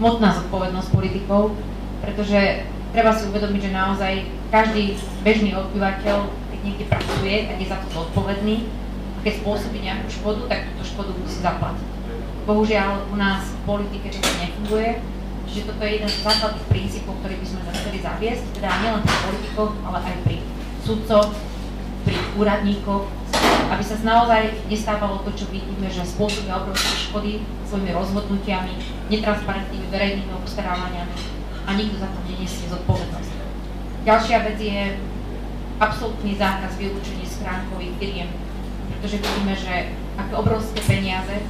hmotná zodpovednosť politikov, pretože treba si uvedomiť, že naozaj každý bežný obyvateľ, keď niekde pracuje, tak je za to zodpovedný. A keď spôsobí nejakú škodu, tak túto škodu musí zaplatiť. Bohužiaľ u nás v politike to nefunguje, čiže toto je jeden z základných princípov, ktorý by sme chceli zaviesť, teda nielen pri politikoch, ale aj pri sudcoch, pri úradníkoch, aby sa naozaj nestávalo to, čo vidíme, že spôsobia obrovské škody svojimi rozhodnutiami, netransparentnými verejnými obstarávaniami a nikto za to nenesie zodpovednosť. Ďalšia vec je absolútny zákaz vylúčenia schránkových firiem, pretože vidíme, že aké obrovské peniaze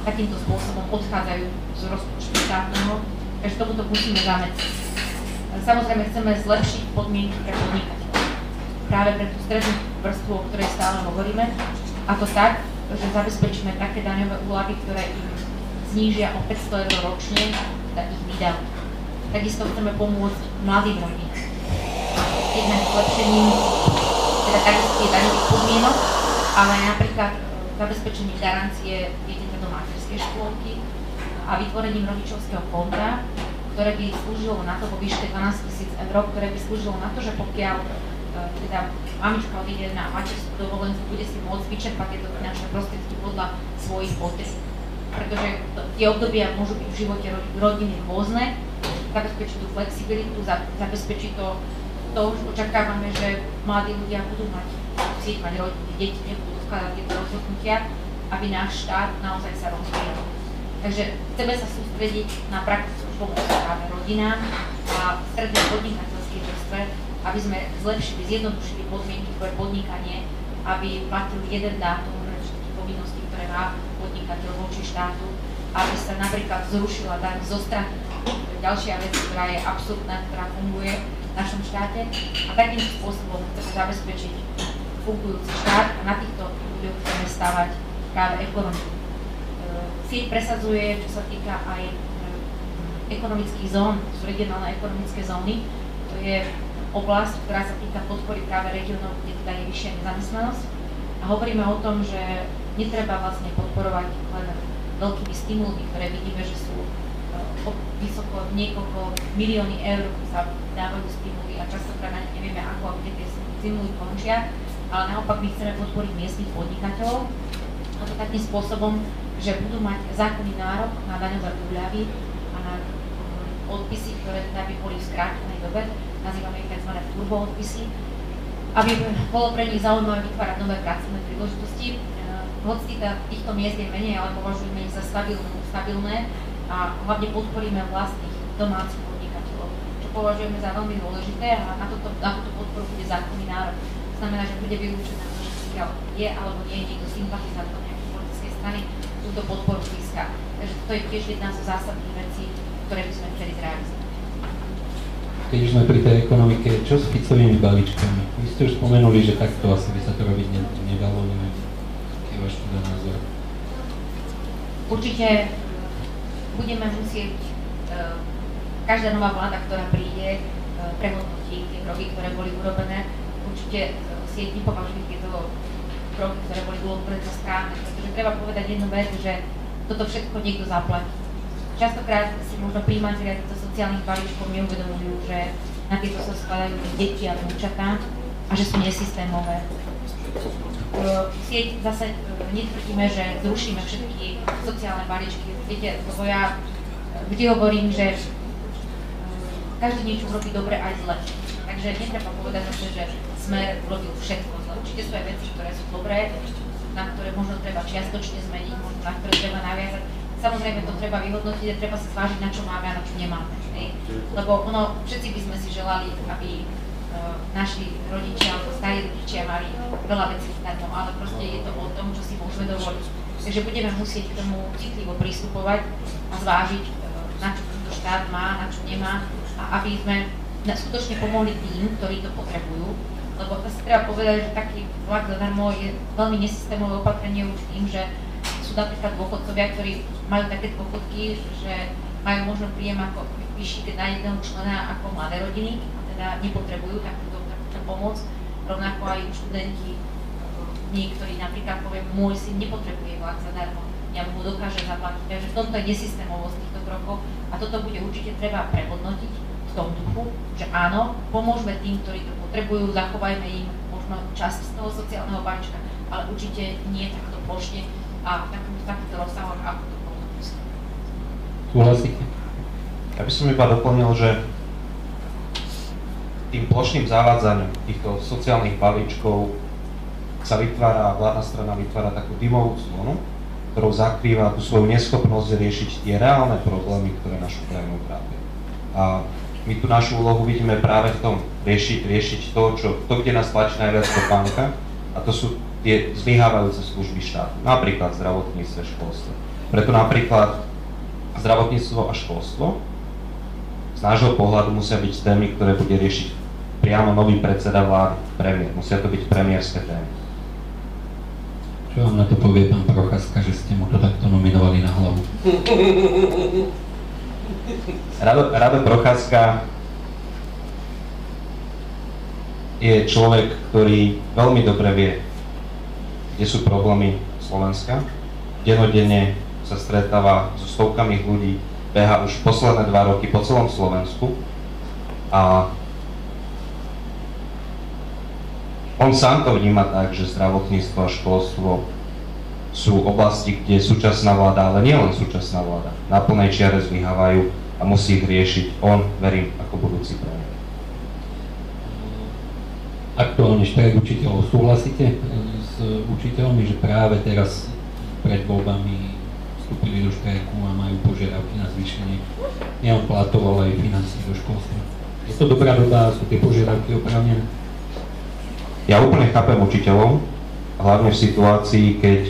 takýmto spôsobom odchádzajú z rozpočtu štátneho, takže tomuto musíme zamedziť. Samozrejme chceme zlepšiť podmienky pre podnikateľov. Práve pre tú strednú vrstvu, o ktorej stále hovoríme, a to tak, že zabezpečíme také daňové úľavy, ktoré im znížia o 500 € ročne ich výdavky. Takisto chceme pomôcť mladým rodinám. Jednak zlepšením teda takisto daňových podmienok, ale napríklad zabezpečením garancie dieťaťa do materskej škôlky a vytvorením rodičovského konta, ktoré by slúžilo na to vo výške 12 000 €, ktoré by slúžilo na to, že pokiaľ teda mamička odíde na materskú dovolenku, bude si môcť vyčerpať tieto finančné prostriedky podľa svojich potrieb. pretože tie obdobia môžu byť v živote rodiny rôzne, zabezpečiť tú flexibilitu, zabezpečiť to, už očakávame, že mladí ľudia budú chcieť mať rodiny, deti nebudú skladať tieto rozhodnutia, aby náš štát naozaj sa rozvíjal. Takže chceme sa sústrediť na praktickú pomoc práve rodinám a strednej podnikateľskej vrstve, aby sme zlepšili, zjednodušili podmienky pre podnikanie, aby platili jeden dátum pre všetky povinnosti, ktoré má podnikateľ voči štátu, aby sa napríklad zrušila daň zo straty. To je ďalšia vec, ktorá je absurdná, ktorá funguje v našom štáte a takýmto spôsobom chceme zabezpečiť fungujúci štát a na týchto ľuďoch chceme stavať práve ekonomiku. Sieť presadzuje, čo sa týka aj ekonomických zón, sú regionálne ekonomické zóny. To je oblasť, ktorá sa týka podpory práve regiónov, kde teda je vyššia nezamestnanosť. A hovoríme o tom, že netreba vlastne podporovať len veľkými stimulmi, ktoré vidíme, že sú vysoko niekoľko milióny eur sa dávajú stimuly a častokrát ani nevieme, ako a kde tie stimuly končia, ale naopak my chceme podporiť miestnych podnikateľov a to takým spôsobom, že budú mať zákonný nárok na daňové úľavy a na odpisy, ktoré teda by boli v skrátenej dobe, nazývame ich tzv. Turbo odpisy, aby bolo pre nich zaujímavé vytvárať nové pracovné príležitosti. Hoci týchto miest je menej, ale považujeme ich za stabilné a hlavne podporíme vlastných domácich podnikateľov, čo považujeme za veľmi dôležité a na túto podporu bude zákonný nárok. To znamená, že bude vylúčené, že pokiaľ je alebo nie je niekto sympatizátor nejakej politickej strany, túto podporu získa. Takže to je tiež jedna zo zásadných vecí, ktoré by sme chceli zrealizovať. Keď už sme pri tej ekonomike, čo s Ficovými balíčkami? Vy ste už spomenuli, že takto asi by sa to robiť nedalo, neviem. Aký je váš teda názor? Určite budeme musieť, každá nová vláda, ktorá príde, prehodnotí tie kroky, ktoré boli urobené. Určite sieť nepovažuje tieto kroky, ktoré boli urobené za správne, pretože treba povedať jednu vec, že toto všetko niekto zaplatí. Častokrát si možno prijímatelia týchto sociálnych balíčkov neuvedomujú, že na tieto sa skladajú deti a vnúčatá a že sú nesystémové. Sieť zase netvrdíme, že zrušíme všetky sociálne balíčky. Viete, lebo ja vždy hovorím, že každý niečo urobí dobre aj zle. Takže netreba povedať zase, že Smer urobil všetko zle. Určite sú aj veci, ktoré sú dobré, na ktoré možno treba čiastočne zmeniť, možno na ktoré treba naviazať. Samozrejme to treba vyhodnotiť a treba sa zvážiť, na čo máme a na čo nemáme. Lebo všetci by sme si želali, aby naši rodičia alebo starí rodičia mali veľa vecí zdarmo, ale proste je to o tom, čo si môžeme dovoliť. Takže budeme musieť k tomu citlivo pristupovať a zvážiť, na čo tento štát má, na čo nemá a aby sme skutočne pomohli tým, ktorí to potrebujú. Lebo to si treba povedať, že taký vlak zadarmo je veľmi nesystémové opatrenie už tým, že sú napríklad dôchodcovia, ktorí majú také dôchodky, že majú možno príjem ako vyšší na jedného člena ako mladé rodiny, a teda nepotrebujú takúto pomoc. Rovnako aj študenti, niektorí napríklad poviem, môj syn nepotrebuje vlak zadarmo, ja mu dokážem zaplatiť. Takže v tomto je nesystémovosť týchto krokov a toto bude určite treba prehodnotiť v tom duchu, že áno, pomôžme tým, ktorí to potrebujú, zachovajme im možno časť z toho sociálneho balíčka, ale určite nie takto plošne a takýmto rozsahom, ako to bolo. Súhlasíte? Ja by som iba doplnil, že tým plošným zavádzaním týchto sociálnych balíčkov sa vládna strana vytvára takú dymovú zónu, ktorou zakrýva tú svoju neschopnosť riešiť tie reálne problémy, ktoré našu krajinu trápia. A my tu našu úlohu vidíme práve v tom riešiť to, kde nás tlačí najviac do banka, a to sú tie zlyhávajúce služby štátu, napríklad zdravotníctvo, školstvo. Preto napríklad zdravotníctvo a školstvo z nášho pohľadu musia byť témy, ktoré bude riešiť priamo nový predseda vlády, premiér. Musia to byť premiérske témy. Čo vám na to povie pán Procházka, že ste mu to takto nominovali na hlavu? Rado Procházka je človek, ktorý veľmi dobre vie, kde sú problémy Slovenska. Denodenne sa stretáva so stovkami ľudí, beha už posledné 2 roky po celom Slovensku a on sám to vníma tak, že zdravotníctvo a školstvo sú oblasti, kde súčasná vláda, ale nielen súčasná vláda, na plnej čiare zlyhávajú a musí ich riešiť on, verím, ako budúci premiér. Aktuálne štrajk učiteľov, súhlasíte s učiteľmi, že práve teraz pred voľbami vstúpili do štrajku a majú požiadavky na zvýšenie nielen platov, ale aj financií do školstva? Je to dobrá doba, sú tie požiadavky oprávnené? Ja úplne chápem učiteľov, hlavne v situácii, keď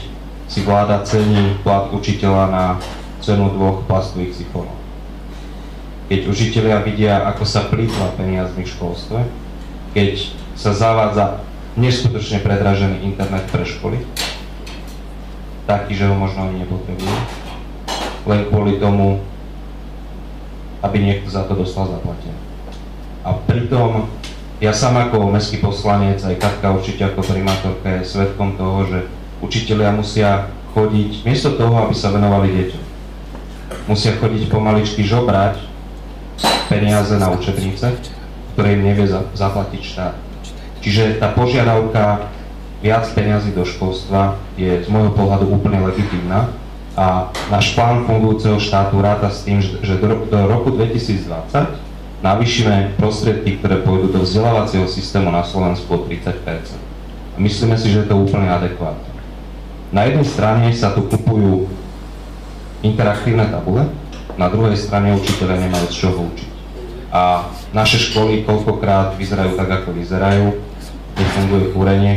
si vláda cení plat učiteľa na cenu 2 plastových sifónov. Keď učitelia vidia, ako sa plýtva peniazmi v školstve, keď sa zavádza neskutočne predražený internet pre školy, taký, že ho možno ani nepotrebujú, len kvôli tomu, aby niekto za to dostal zaplatené. A pritom ja sám ako mestský poslanec, aj Katka určite ako primátorka je svedkom toho, že učitelia musia chodiť, miesto toho, aby sa venovali deťom, musia chodiť pomaličky žobrať peniaze na učebnice, ktoré im nevie zaplatiť štát. Čiže tá požiadavka viac peniazy do školstva je z môjho pohľadu úplne legitímna a náš plán fungujúceho štátu ráta s tým, že do roku 2020 navýšime prostriedky, ktoré pôjdu do vzdelávacieho systému na Slovensku o 30%. A myslíme si, že je to úplne adekvátne. Na jednej strane sa tu kupujú interaktívne tabule, na druhej strane učiteľe nemajú z čoho učiť. A naše školy koľkokrát vyzerajú tak, ako vyzerajú, nefunguje kúrenie,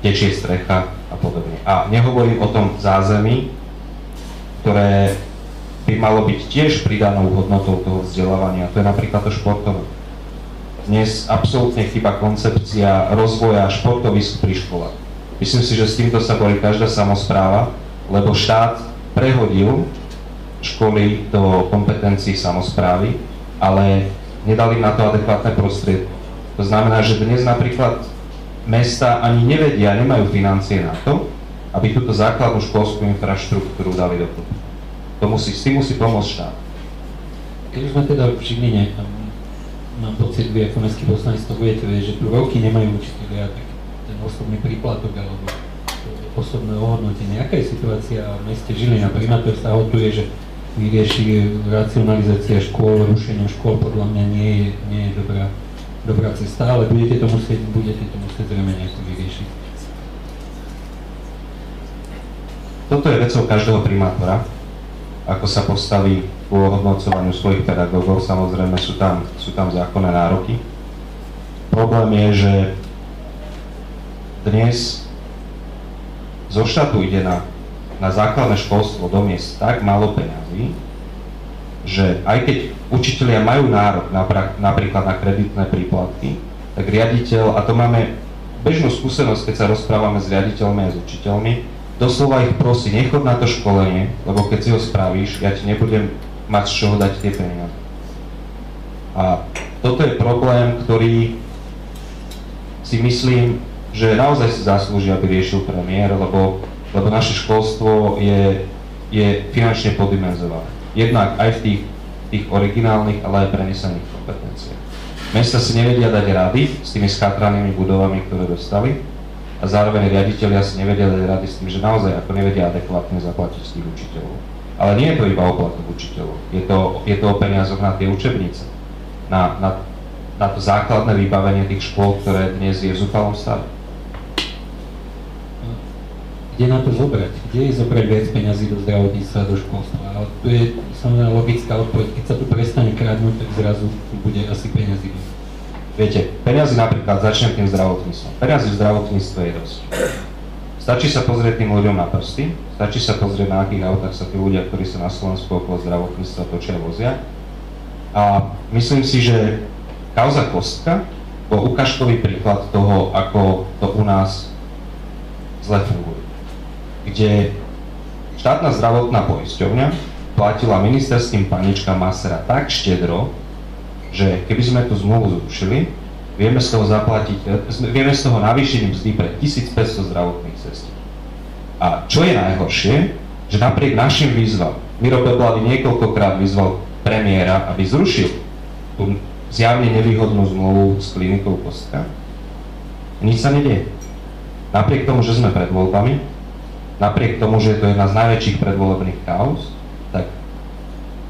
tečie strecha a podobne. A nehovorím o tom zázemí, ktoré by malo byť tiež pridanou hodnotou toho vzdelávania. To je napríklad to športové. Dnes absolútne chýba koncepcia rozvoja športovisk pri školách. Myslím si, že s týmto sa borí každá samospráva, lebo štát prehodil školy do kompetencií samosprávy, ale nedali na to adekvátne prostriedky. To znamená, že dnes napríklad mesta ani nevedia, nemajú financie na to, aby túto základnú školskú infraštruktúru dali do kopy. S tým musí pomôcť štát. Keď už sme teda v Žiline, mám pocit, vy ako mestský poslanec to budete vedieť, že tu roky nemajú učitelia ten osobný príplatok alebo osobné ohodnotenie. Aká je situácia v meste Žilina? Primátor sa hotuje, že vyrieši racionalizácia škôl, rušenie škôl, podľa mňa nie je dobrá cesta, ale budete to musieť zrejme nejako vyriešiť. Toto je vecou každého primátora, ako sa postaví k ohodnocovaniu svojich pedagógov. Samozrejme sú tam zákonné nároky. Problém je, že dnes zo štátu ide na základné školstvo do miest tak málo peňazí, že aj keď učitelia majú nárok napríklad na kreditné príplatky, tak riaditeľ, a to máme bežnú skúsenosť, keď sa rozprávame s riaditeľmi a s učiteľmi, doslova ich prosí, nechod na to školenie, lebo keď si ho spravíš, ja ti nebudem mať z čoho dať tie peniaze. A toto je problém, ktorý si myslím, že naozaj si zaslúži, aby riešil premiér, lebo naše školstvo je finančne poddimenzované. Jednak aj v tých originálnych, ale aj prenesených kompetenciách. Mesta si nevedia dať rady s tými schatranými budovami, ktoré dostali, a zároveň riaditelia si nevedia dať rady s tým, že naozaj ako nevedia adekvátne zaplatiť tých učiteľov. Ale nie je to iba o platoch učiteľov, je to o peniazoch na tie učebnice, na to základné vybavenie tých škôl, ktoré dnes je v zúfalom stave. Kde na to zobrať? Kde je zobrať viac peňazí do zdravotníctva, do školstva? Ale tu je samozrejme logická odpoveď, keď sa tu prestane kradnúť, tak zrazu bude asi peňazí. Viete, peniazy napríklad, začnem tým zdravotníctvom. Peniazy v zdravotníctve je dosť. Stačí sa pozrieť tým ľuďom na prsty, stačí sa pozrieť, na akých autách sa tí ľudia, ktorí sa na Slovensku okolo zdravotníctva točia, vozia. A myslím si, že kauza Kostka bol ukážkový príklad toho, ako to u nás zle funguje. Kde štátna zdravotná poisťovňa platila ministerským paničkám masera tak štedro, že keby sme tú zmluvu zrušili, vieme z toho navýšiť mzdy pre 1500 zdravotných sestier. A čo je najhoršie, že napriek našim výzvam, Miro Beblavý niekoľkokrát vyzval premiéra, aby zrušil tú zjavne nevýhodnú zmluvu s klinikou Kostka, nič sa nedieje. napriek tomu, že sme pred voľbami, napriek tomu, že je to jedna z najväčších predvolebných kauz, tak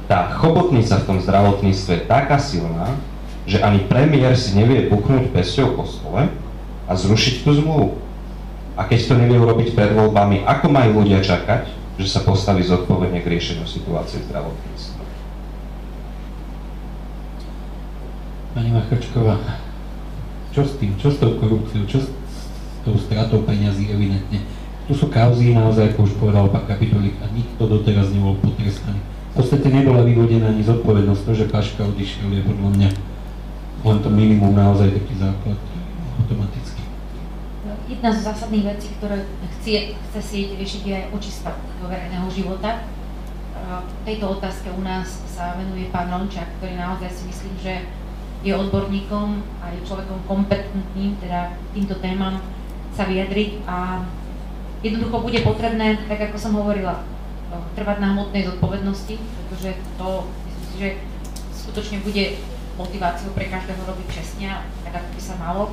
tá chobotnica v tom zdravotníctve je taká silná, že ani premiér si nevie buchnúť pesťou po stole a zrušiť tú zmluvu. A keď to nevie urobiť pred voľbami, ako majú ľudia čakať, že sa postaví zodpovedne k riešeniu situácie v zdravotníctve? Pani Machrčková, čo s tým? Čo s tou korupciou? Čo s tou stratou peňazí evidentne? Tu sú kauzy naozaj, ako už povedal pán Kapitolík, a nikto doteraz nebol potrestaný. V podstate nebola vyvodená ani zodpovednosť. To, že Paška odišiel, je podľa mňa len to minimum, naozaj taký základ automaticky. Jedna z zásadných vecí, ktoré chce sieť riešiť, je aj očista verejného života. V tejto otázke u nás sa venuje pán Rončák, ktorý naozaj si myslím, že je odborníkom a je človekom kompetentným, teda týmto témam sa vyjadriť a jednoducho bude potrebné, tak ako som hovorila, trvať na hmotnej zodpovednosti, pretože to myslím si, že skutočne bude motiváciou pre každého robiť čestne, tak ako by sa malo,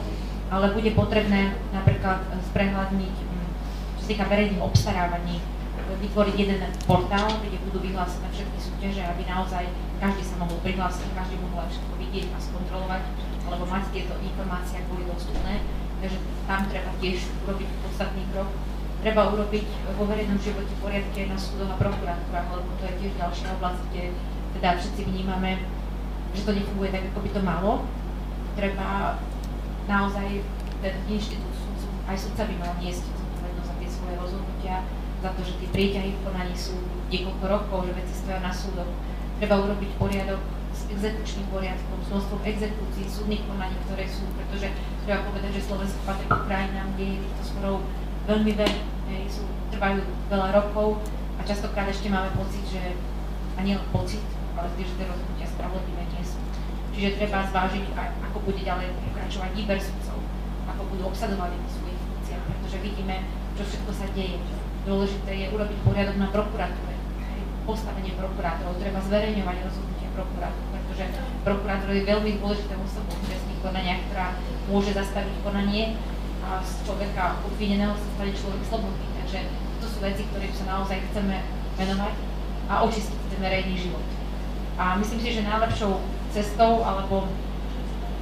ale bude potrebné napríklad sprehľadniť, čo sa týka verejných obstarávaní, vytvoriť jeden portál, kde budú vyhlásené všetky súťaže, aby naozaj každý sa mohol prihlásiť, každý mohol aj všetko vidieť a skontrolovať, alebo mať tieto informácie, ak boli dostupné. Takže tam treba tiež urobiť podstatný krok. Treba urobiť vo verejnom živote poriadky aj na súdoch a prokuratúrach, lebo to je tiež ďalšia oblasť, kde teda všetci vnímame, že to nefunguje tak, ako by to malo. Treba naozaj ten inštitút sudcu, aj sudca by mal niesť zodpovednosť za tie svoje rozhodnutia, za to, že tie prieťahy v konaní sú niekoľko rokov, že veci stoja na súdoch. Treba urobiť poriadok s exekučným poriadkom, s množstvom exekúcií, súdnych konaní, ktoré sú, pretože treba povedať, že Slovensko patrí k krajinám, kde je týchto sporov veľmi veľa, trvajú veľa rokov a častokrát ešte máme pocit, že, a nie len pocit, ale že tie rozhodnutia spravodlivé nie sú. Čiže treba zvážiť, ako bude ďalej pokračovať výber sudcov, ako budú obsadzovať v svojich funkciách, pretože vidíme, čo všetko sa deje. Dôležité je urobiť poriadok na prokuratúre, postavenie prokurátorov, treba zverejňovať rozhodnutia prokurátorov, pretože prokurátor je veľmi dôležitým osobou v trestných konaniach, ktorá môže zastaviť konanie a z človeka obvineného sa stane človek slobodný. Takže to sú veci, ktorým sa naozaj chceme venovať a očistiť ten verejný život. A myslím si, že najlepšou cestou, alebo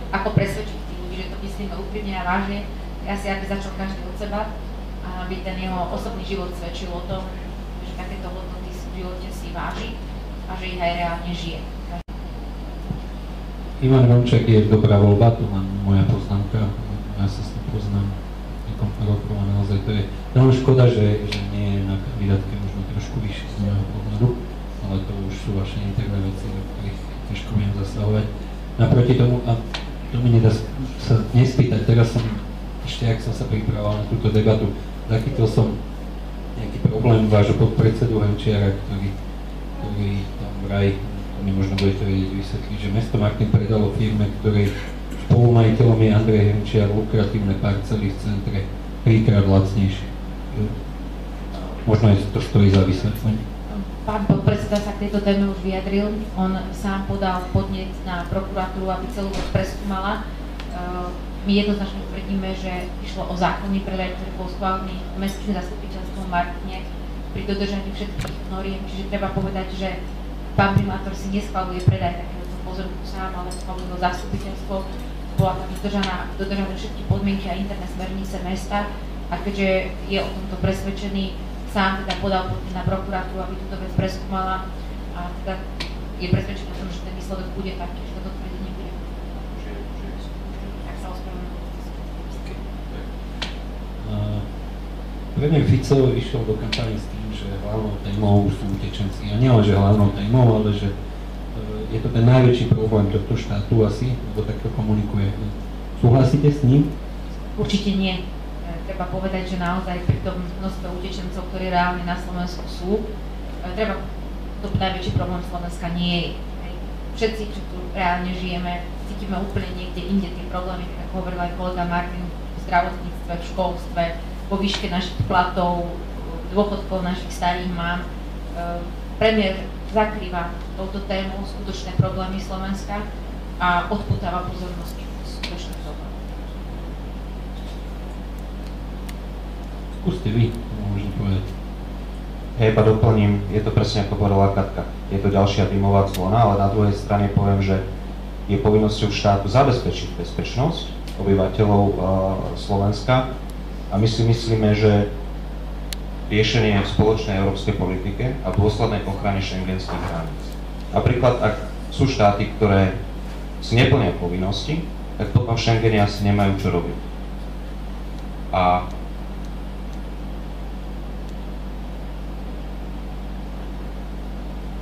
ako presvedčiť tých ľudí, že to myslíme úprimne a vážne, je asi, aby začal každý od seba a aby ten jeho osobný život svedčil o tom, že takéto hodnoty v živote si váži a že ich aj reálne žije. Ivan Rončák je dobrá voľba, to len moja poznámka, ja sa s tým poznám niekoľko rokov a naozaj to je veľmi škoda, že nie je na kandidátke možno trošku vyššie z môjho pohľadu, ale to už sú vaše interné veci, do ktorých ťažko budem zasahovať. Naproti tomu, a to mi nedá sa nespýtať, teraz som, ešte ak som sa pripravoval na túto debatu, zachytil som nejaký problém vášho podpredsedu Hrnčiara, ktorý tam vraj, mi možno budete vedieť vysvetliť, že mesto Martin predalo firme, ktorej spolumajiteľom je Andrej Hrnčiar, lukratívne parcely v centre 3-krát lacnejšie. Možno aj to stojí za vysvetlenie. Pán podpredseda sa k tejto téme už vyjadril. On sám podal podnet na prokuratúru, aby celú vec preskúmala. My jednoznačne tvrdíme, že išlo o zákonný predaj, ktorý bol schválený mestským zastupiteľstvom Martine pri dodržaní všetkých noriem. Čiže treba povedať, že pán primátor si neschvaľuje predaj takéhoto pozorku sám, ale schvaľuje ho zastupiteľstvo. Bola tam dodržané všetky podmienky a interné smernice mesta a keďže je o tomto presvedčený, sám teda podal na prokuratúru, aby túto vec preskúmala a teda je presvedčený o tom, že ten výsledok bude taký, že toto tvrdenie bude. Tak sa ospravedlňujem. Premiér Fico išiel do kampane s tým, že hlavnou témou sú utečenci. A nielen, že hlavnou témou, ale že je to ten najväčší problém tohto štátu asi, lebo takto komunikuje. Súhlasíte s ním? Určite nie. Treba povedať, že naozaj pri tom množstve utečencov, ktorí reálne na Slovensku sú, to najväčší problém Slovenska nie je. Všetci, čo tu reálne žijeme, cítime úplne niekde inde tie problémy, tak ako hovoril aj kolega Martin, v zdravotníctve, v školstve, vo výške našich platov, dôchodkov našich starých mám. Premiér zakrýva touto tému skutočné problémy Slovenska a odputáva pozornosť skutočných problémov. Skúste vy, môžem povedať. Ja iba doplním, je to presne ako povedala Katka. Je to ďalšia dymová clona, ale na druhej strane poviem, že je povinnosťou štátu zabezpečiť bezpečnosť obyvateľov Slovenska a my si myslíme, že riešenie v spoločnej európskej politike a dôslednej ochrane šengenských hraníc. Napríklad, ak sú štáty, ktoré si neplnia povinnosti, tak potom v Schengene asi nemajú čo robiť. A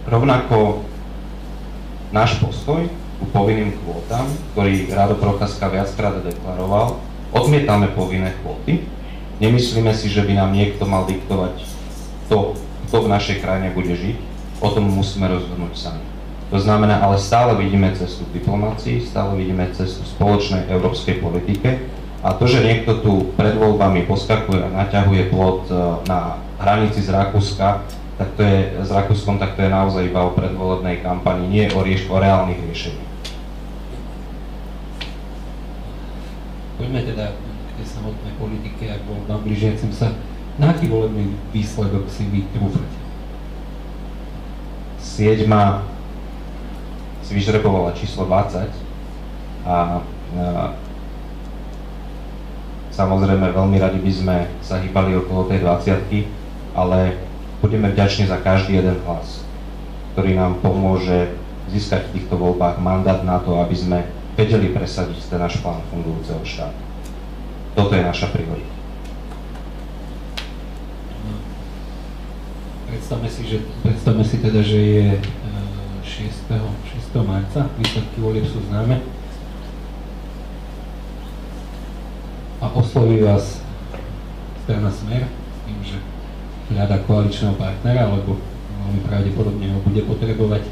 rovnako náš postoj ku povinným kvótam, ktorý Rado Procházka viackrát deklaroval, odmietame povinné kvóty. Nemyslíme si, že by nám niekto mal diktovať to, kto v našej krajine bude žiť. O tom musíme rozhodnúť sami. To znamená, ale stále vidíme cestu v diplomácii, stále vidíme cestu v spoločnej európskej politike a to, že niekto tu pred voľbami poskakuje a naťahuje plot na hranici z Rakúska, tak to je s Rakúskom, tak to je naozaj iba o predvolebnej kampani, nie o reálnych riešeniach. Poďme teda k tej samotnej politike, ak voľbám blížiacim sa. Na aký volebný výsledok si vy trúfate? Sieť si vyžrebovala číslo 20 a samozrejme veľmi radi by sme sa hýbali okolo tej 20-ky, ale budeme vďační za každý jeden hlas, ktorý nám pomôže získať v týchto voľbách mandát na to, aby sme vedeli presadiť ten náš plán fungujúceho štátu. Toto je naša priorita. Predstavme si teda, že je 6. marca, výsledky volieb sú známe a osloví vás strana Smer s tým, že hľadá koaličného partnera, alebo veľmi pravdepodobne ho bude potrebovať.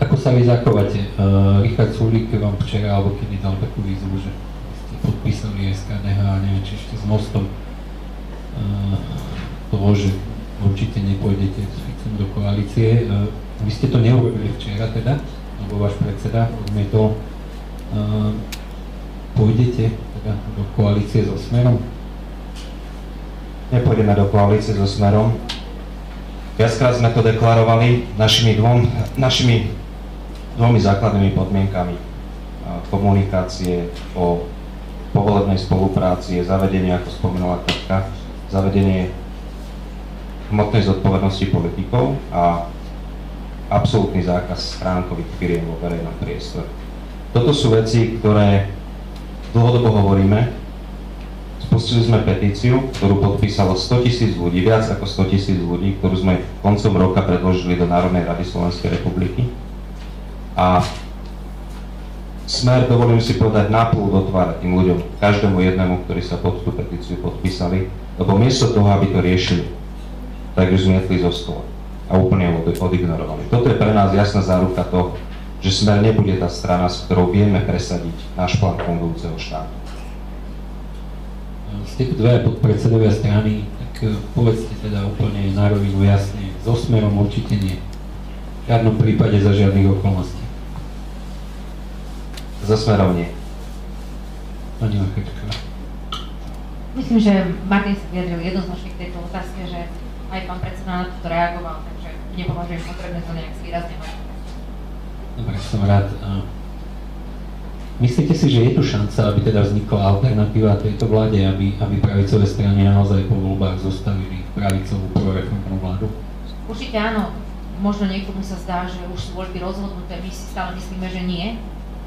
Ako sa vy zachovate? Richard Sulík vám včera alebo kedy dal takú výzvu, že ste podpísali SKDH a neviem, či ešte s Mostom toho, že určite nepôjdete s Ficom do koalície. Vy ste to neurobili včera teda, alebo váš predseda odmietol. Pôjdete teda do koalície so Smerom? Nepôjdeme do koalície so Smerom. Viackrát sme to deklarovali našimi dvomi základnými podmienkami komunikácie o povolebnej spolupráci, zavedenie, ako spomenula Katka, zavedenie hmotnej zodpovednosti politikov a absolútny zákaz schránkových firiem vo verejnom priestore. Toto sú veci, ktoré dlhodobo hovoríme. Spustili sme petíciu, ktorú podpísalo 100 000 ľudí, viac ako 100 000 ľudí, ktorú sme koncom roka predložili do Národnej rady Slovenskej republiky. A Smer, dovolím si povedať, náplúd otvára tým ľuďom, každému jednému, ktorí sa pod tú petíciu podpísali, lebo miesto toho, aby to riešili, tak ju zmietli zo stola a úplne odignorovali. Toto je pre nás jasná záruka toho, že Smer nebude tá strana, s ktorou vieme presadiť náš plán fungujúceho štátu. Ste tu dvaja podpredsedovia strany, tak povedzte teda úplne na rovinu jasne, so Smerom určite nie. V žiadnom prípade za žiadnych okolností. So Smerom nie. Pani Markečková. Myslím, že Martin sa vyjadril jednoznačne k tejto otázke, že aj pán predseda na to reagoval, takže nepovažujem potrebné to nejak zvýrazňovať. Dobre, som rád. Myslíte si, že je tu šanca, aby teda vznikla alternatíva tejto vláde, aby pravicové strany naozaj po voľbách zostavili pravicovú proreformnú vládu? Určite áno. Možno niekomu sa zdá, že už sú voľby rozhodnuté, my si stále myslíme, že nie,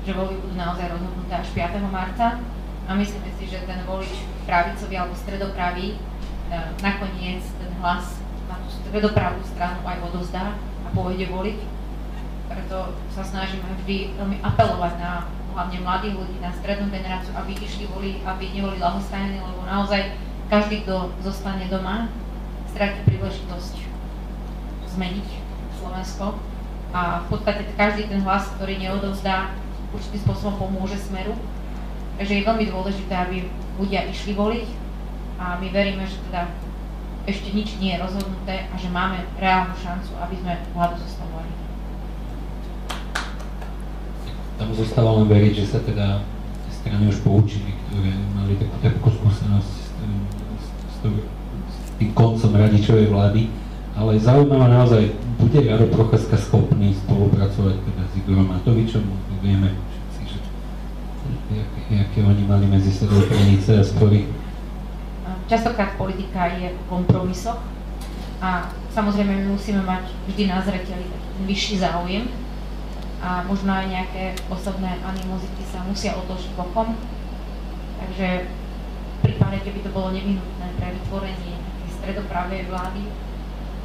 že voľby budú naozaj rozhodnuté až 5. marca a myslíme si, že ten volič pravicový alebo stredopravý nakoniec ten hlas na tú stredopravú stranu aj odovzdá a pôjde voliť. Preto sa snažíme vždy veľmi apelovať na hlavne mladých ľudí, na strednú generáciu, aby išli voliť, aby neboli ľahostajní, lebo naozaj každý, kto zostane doma, stratí príležitosť zmeniť Slovensko a v podstate každý ten hlas, ktorý neodovzdá, určitým spôsobom pomôže Smeru. Takže je veľmi dôležité, aby ľudia išli voliť a my veríme, že teda ešte nič nie je rozhodnuté a že máme reálnu šancu, aby sme vládu zostavovali. Tam zostáva len veriť, že sa teda strany už poučili, ktoré mali takú skúsenosť s tým koncom Radičovej vlády, ale zaujímavá naozaj, bude Rado Procházka schopný spolupracovať teda s Igorom Matovičom? Vieme všetci, že aké oni mali medzi sebou prenice a spory. Častokrát politika je o kompromisoch a samozrejme my musíme mať vždy na zreteli ten vyšší záujem a možno aj nejaké osobné animozity sa musia odložiť bokom. Takže v prípade, keby to bolo nevyhnutné pre vytvorenie nejakej stredopravej vlády,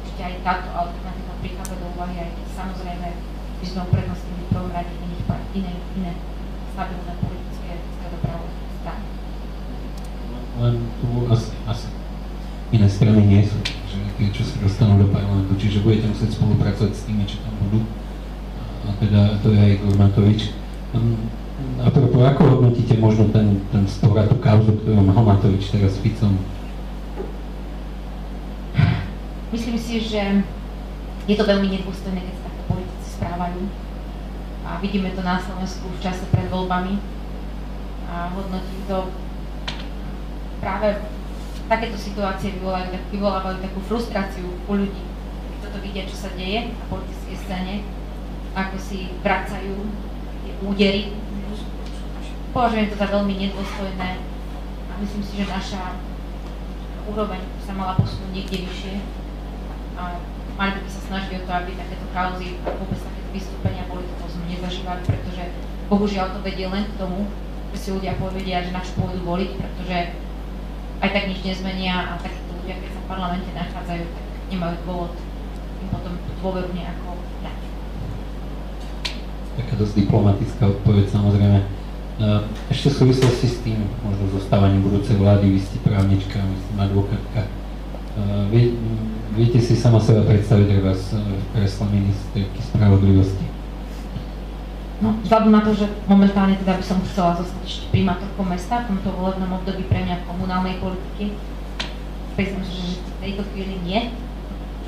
ešte aj táto alternatíva prichádza do úvahy, aj samozrejme by sme uprednostnili v prvom rade iné stabilné politické stredopravové strany. Len tu asi iné strany nie sú, že tie, čo sa dostanú do parlamentu, čiže budete musieť spolupracovať s tými, čo tam budú. A teda to je aj Igor Matovič. A ako hodnotíte možno ten spor a tú kauzu, ktorú mal Matovič teraz s Ficom? Myslím si, že je to veľmi nedôstojné, keď sa takto politici správajú. A vidíme to na Slovensku v čase pred voľbami. A hodnotím to práve takéto situácie vyvolávajú takú frustráciu u ľudí, keď toto vidia, čo sa deje na politickej scéne, ako si vracajú tie údery. Považujem to za veľmi nedôstojné a myslím si, že naša úroveň sa mala posunúť niekde vyššie a mali by sa snažiť o to, aby takéto kauzy a vôbec takéto vystúpenia politikov sme nezažívali, pretože bohužiaľ to vedie len k tomu, že si ľudia povedia, že na čo pôjdu voliť, pretože aj tak nič nezmenia a takíto ľudia, keď sa v parlamente nachádzajú, tak nemajú dôvod im potom dôveru nejako dať. Taká dosť diplomatická odpoveď, samozrejme. Ešte v súvislosti s tým, možno zostávaním budúcej vlády, vy ste právnička, myslím advokátka. Viete si sama seba predstaviť vás v kresle ministerky spravodlivosti? No, vzhľadom na to, že momentálne teda by som chcela zostať ešte primátorkou mesta v tomto volebnom období pre mňa komunálnej politiky. Priznám, že v tejto chvíli nie,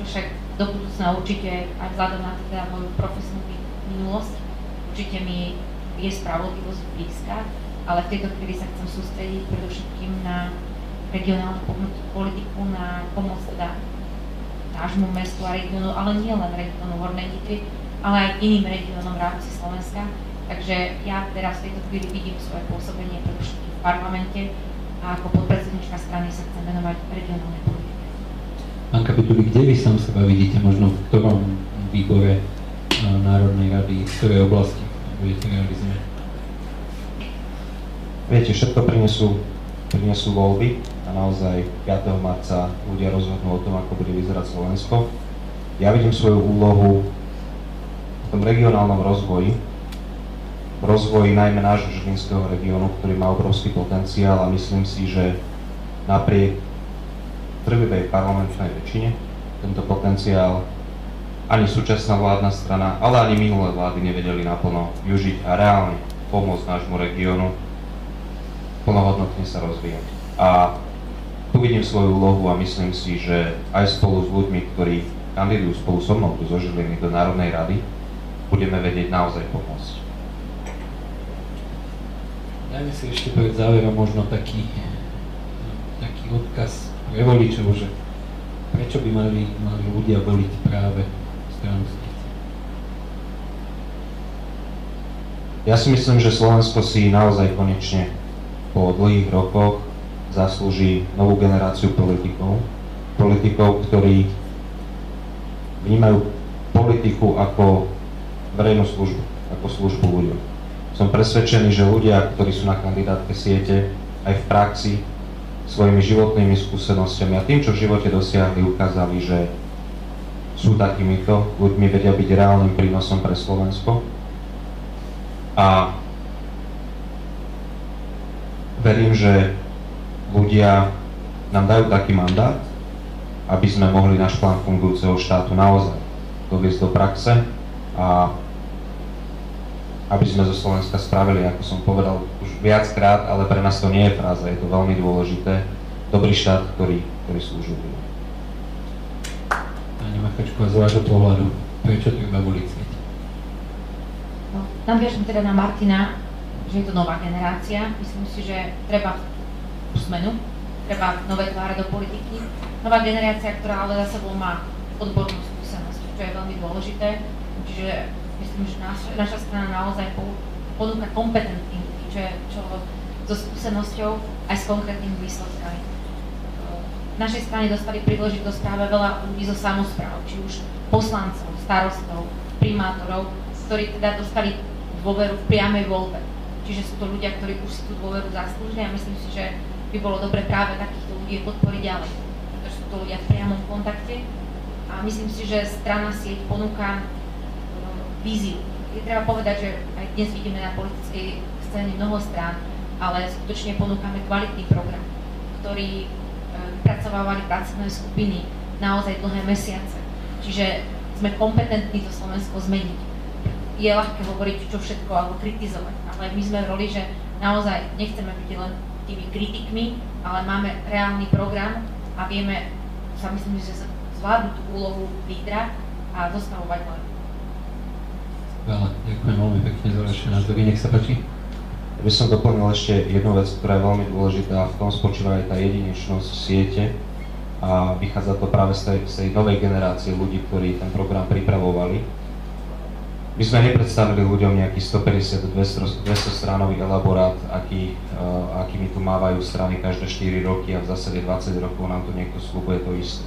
čo však do budúcna určite aj vzhľadom na teda moju profesnú minulosť, určite mi je spravodlivosť blízka, ale v tejto chvíli sa chcem sústrediť predovšetkým na regionálnu politiku, na pomoc teda nášmu mestu a regiónu, ale nie len regiónu Hornej Nitry, ale aj iným regiónom v rámci Slovenska. Takže ja teraz v tejto chvíli vidím svoje pôsobenie predovšetkým v parlamente a ako podpredsednička strany sa chcem venovať regionálnej politike. Pán Kapituli, kde vy sám seba vidíte, možno v ktorom výbore Národnej rady, v ktorej oblasti budete realizovať? Viete, všetko prinesú voľby a naozaj 5. marca ľudia rozhodnú o tom, ako bude vyzerať Slovensko. Ja vidím svoju úlohu v tom regionálnom rozvoji najmä nášho žilinského regiónu, ktorý má obrovský potenciál a myslím si, že napriek trvivej parlamentnej väčšine tento potenciál ani súčasná vládna strana, ale ani minulé vlády nevedeli naplno využiť a reálne pomôcť nášmu regiónu plnohodnotne sa rozvíjať. A tu vidím svoju úlohu a myslím si, že aj spolu s ľuďmi, ktorí kandidujú spolu so mnou tu zo Žiliny do Národnej rady, budeme vedieť naozaj pomôcť. Dajme si ešte pred záverom možno taký odkaz pre voličov, že prečo by mali ľudia voliť práve stranu Smer? Ja si myslím, že Slovensko si naozaj konečne po dlhých rokoch zaslúži novú generáciu politikov, ktorí vnímajú politiku ako verejnú službu, ako službu ľuďom. Som presvedčený, že ľudia, ktorí sú na kandidátke siete, aj v praxi, svojimi životnými skúsenosťami a tým, čo v živote dosiahli, ukázali, že sú takýmito ľuďmi, vedia byť reálnym prínosom pre Slovensko. A verím, že ľudia nám dajú taký mandát, aby sme mohli náš plán fungujúceho štátu naozaj doviesť do praxe a aby sme zo Slovenska spravili, ako som povedal už viackrát, ale pre nás to nie je fráza, je to veľmi dôležité, dobrý štát, ktorý slúži ľuďom. Pani Machačková, z vášho pohľadu, prečo treba voliť Smer? No, nadviažem teda na Martina, že je to nová generácia. Myslím si, že treba tú zmenu. treba nové tváre do politiky. Nová generácia, ktorá ale za sebou má odbornú skúsenosť, čo je veľmi dôležité. Čiže myslím, že naša strana naozaj ponúka kompetentných ľudí, čo so skúsenosťou aj s konkrétnymi výsledkami. V našej strane dostali príležitosť práve veľa ľudí zo samospráv, či už poslancov, starostov, primátorov, ktorí teda dostali dôveru v priamej voľbe. Čiže sú to ľudia, ktorí už si tú dôveru zaslúžili a myslím si, že by bolo dobre práve takýchto ľudí podporiť ďalej, pretože sú to ľudia v priamom kontakte a myslím si, že strana sieť ponúka víziu. Je treba povedať, že aj dnes vidíme na politickej scéne mnoho strán, ale skutočne ponúkame kvalitný program, ktorý vypracovávali pracovné skupiny naozaj dlhé mesiace. Čiže sme kompetentní to Slovensko zmeniť. Je ľahké hovoriť, čo všetko, alebo kritizovať, ale my sme v roli, že naozaj nechceme byť len tými kritikmi, ale máme reálny program a vieme sa, myslím, že zvládnuť tú úlohu lídra a zostavovať len. Veľa, ďakujem veľmi pekne za vaše názory, nech sa páči. Ja by som doplnil ešte jednu vec, ktorá je veľmi dôležitá a v tom spočíva aj tá jedinečnosť siete a vychádza to práve z tej novej generácie ľudí, ktorí ten program pripravovali. My sme nepredstavili ľuďom nejaký 150-200 stránový elaborát, akými tu mávajú strany každé 4 roky a v zásade 20 rokov nám tu niekto sľubuje to isté.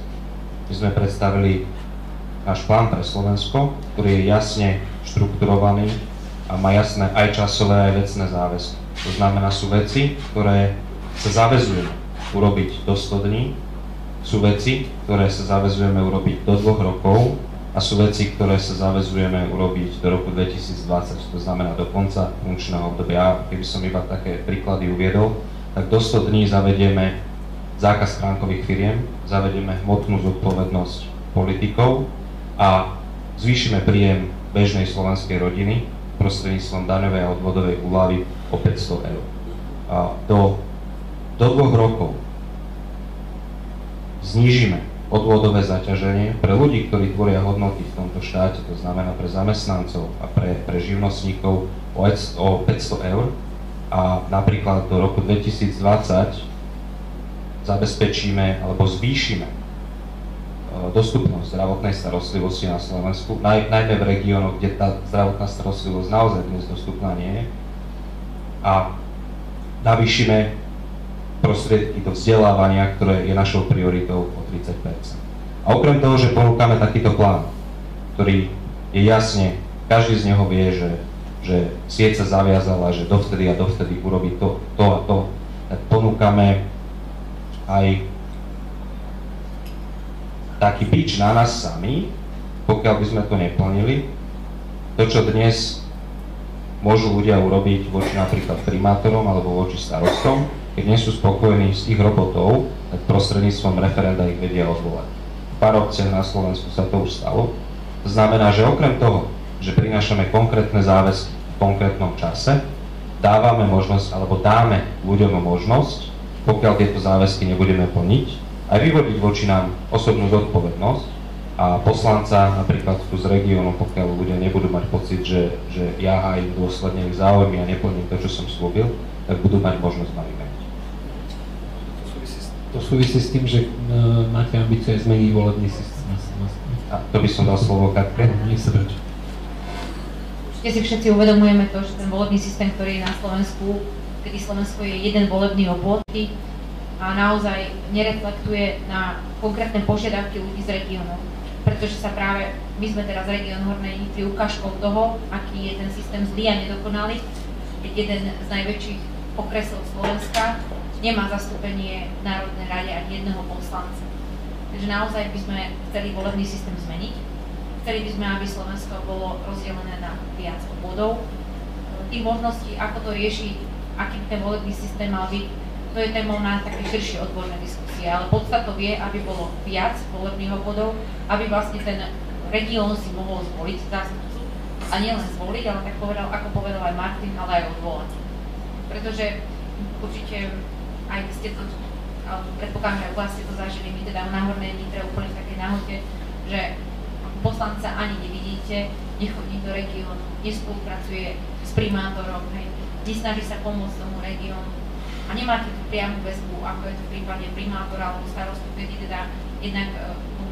My sme predstavili náš plán pre Slovensko, ktorý je jasne štrukturovaný a má jasné aj časové, aj vecné záväzky. To znamená, sú veci, ktoré sa zaväzujeme urobiť do 100 dní, sú veci, ktoré sa zaväzujeme urobiť do 2 rokov, a sú veci, ktoré sa zaväzujeme urobiť do roku 2020, to znamená do konca funkčného obdobia. Keby som iba také príklady uviedol, tak do 100 dní zavedieme zákaz schránkových firiem, zavedieme hmotnú zodpovednosť politikov a zvýšime príjem bežnej slovenskej rodiny prostredníctvom daňovej a odvodovej úľavy o 500 eur. A do 2 rokov znížime odvodové zaťaženie pre ľudí, ktorí tvoria hodnoty v tomto štáte, to znamená pre zamestnancov a pre živnostníkov o 500 eur a napríklad do roku 2020 zabezpečíme alebo zvýšime dostupnosť zdravotnej starostlivosti na Slovensku, najmä v regiónoch, kde tá zdravotná starostlivosť naozaj dnes dostupná nie je a navýšime prostriedky do vzdelávania, ktoré je našou prioritou o 30%. A okrem toho, že ponúkame takýto plán, ktorý je jasne, každý z neho vie, že sieť sa zaviazala, že dovtedy a dovtedy urobí to a to, tak ponúkame aj taký bič na nás sami, pokiaľ by sme to neplnili. To, čo dnes môžu ľudia urobiť voči napríklad primátorom alebo voči starostom, keď nie sú spokojní s ich robotou, tak prostredníctvom referenda ich vedia odvolať. V pár obciach na Slovensku sa to už stalo. To znamená, že okrem toho, že prinášame konkrétne záväzky v konkrétnom čase, dávame možnosť, alebo dáme ľuďom možnosť, pokiaľ tieto záväzky nebudeme plniť, aj vyvodiť voči nám osobnú zodpovednosť a poslanca napríklad tu z regiónu, pokiaľ ľudia nebudú mať pocit, že ja hájim dôsledne ich záujmy a neplním to, čo som slúbil, tak budú mať možnosť ma vymeniť. To súvisí s tým, že máte ambície zmeniť volebný systém na Slovensku. A to by som dal slovo Katke. Nech sa páči. Určite si všetci uvedomujeme to, že ten volebný systém, ktorý je na Slovensku, kedy Slovensko je jeden volebný obvod a naozaj nereflektuje na konkrétne požiadavky ľudí z regiónov. Pretože sa práve, my sme teraz región Hornej Nitry ukážkou toho, aký je ten systém zlý a nedokonalý, keď jeden z najväčších okresov Slovenska nemá zastúpenie v Národnej rade ani jedného poslanca. Takže naozaj by sme chceli volebný systém zmeniť. Chceli by sme, aby Slovensko bolo rozdelené na viac obvodov. Tých možností, ako to riešiť, aký ten volebný systém mal byť, to je témou na také širšie odborné diskusie, ale podstatou je, aby bolo viac volebných obvodov, aby vlastne ten región si mohol zvoliť zástupcu a nielen zvoliť, ale tak povedal, ako povedal aj Martin, ale aj odvolať. Pretože určite aj ste to, predpokladám, že aj ste to zažili, my teda na Hornej Nitre úplne v takej náhote, že poslanca ani nevidíte, nechodí do regiónu, nespolupracuje s primátorom, nesnaží sa pomôcť tomu regiónu. a nemáte tú priamu väzbu, ako je to v prípade primátora alebo starostu, kedy teda jednak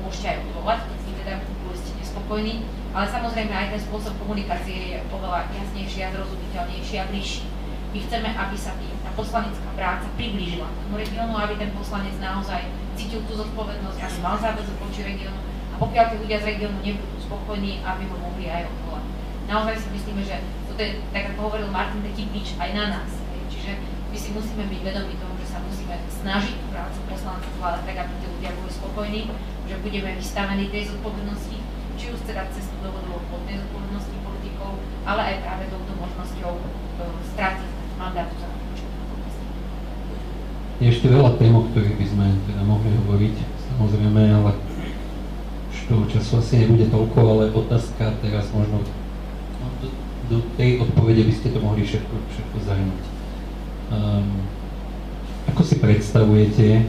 môžete aj odvolať, keď si teda ste nespokojní, ale samozrejme aj ten spôsob komunikácie je oveľa jasnejší a zrozumiteľnejší a bližší. My chceme, aby sa tá poslanecká práca priblížila k tomu regiónu, aby ten poslanec naozaj cítil tú zodpovednosť, aby mal záväzok voči regiónu a pokiaľ tí ľudia z regiónu nebudú spokojní, aby ho mohli aj odvolať. Naozaj si myslíme, že toto je, tak ako hovoril Martin, taký bič aj na nás. Čiže my si musíme byť vedomí toho, že sa musíme snažiť tú prácu poslanca zvládať tak, aby tí ľudia boli spokojní, že budeme vystavení tej zodpovednosti, či už teda cez tú dohodu zodpovednosti politikov, ale aj práve touto možnosťou straty mandátu za Je ešte veľa tém, o ktorých by sme teda mohli hovoriť, samozrejme, ale už toho času asi nebude toľko, ale otázka teraz možno do tej odpovede by ste to mohli všetko zahrnúť. Ako si predstavujete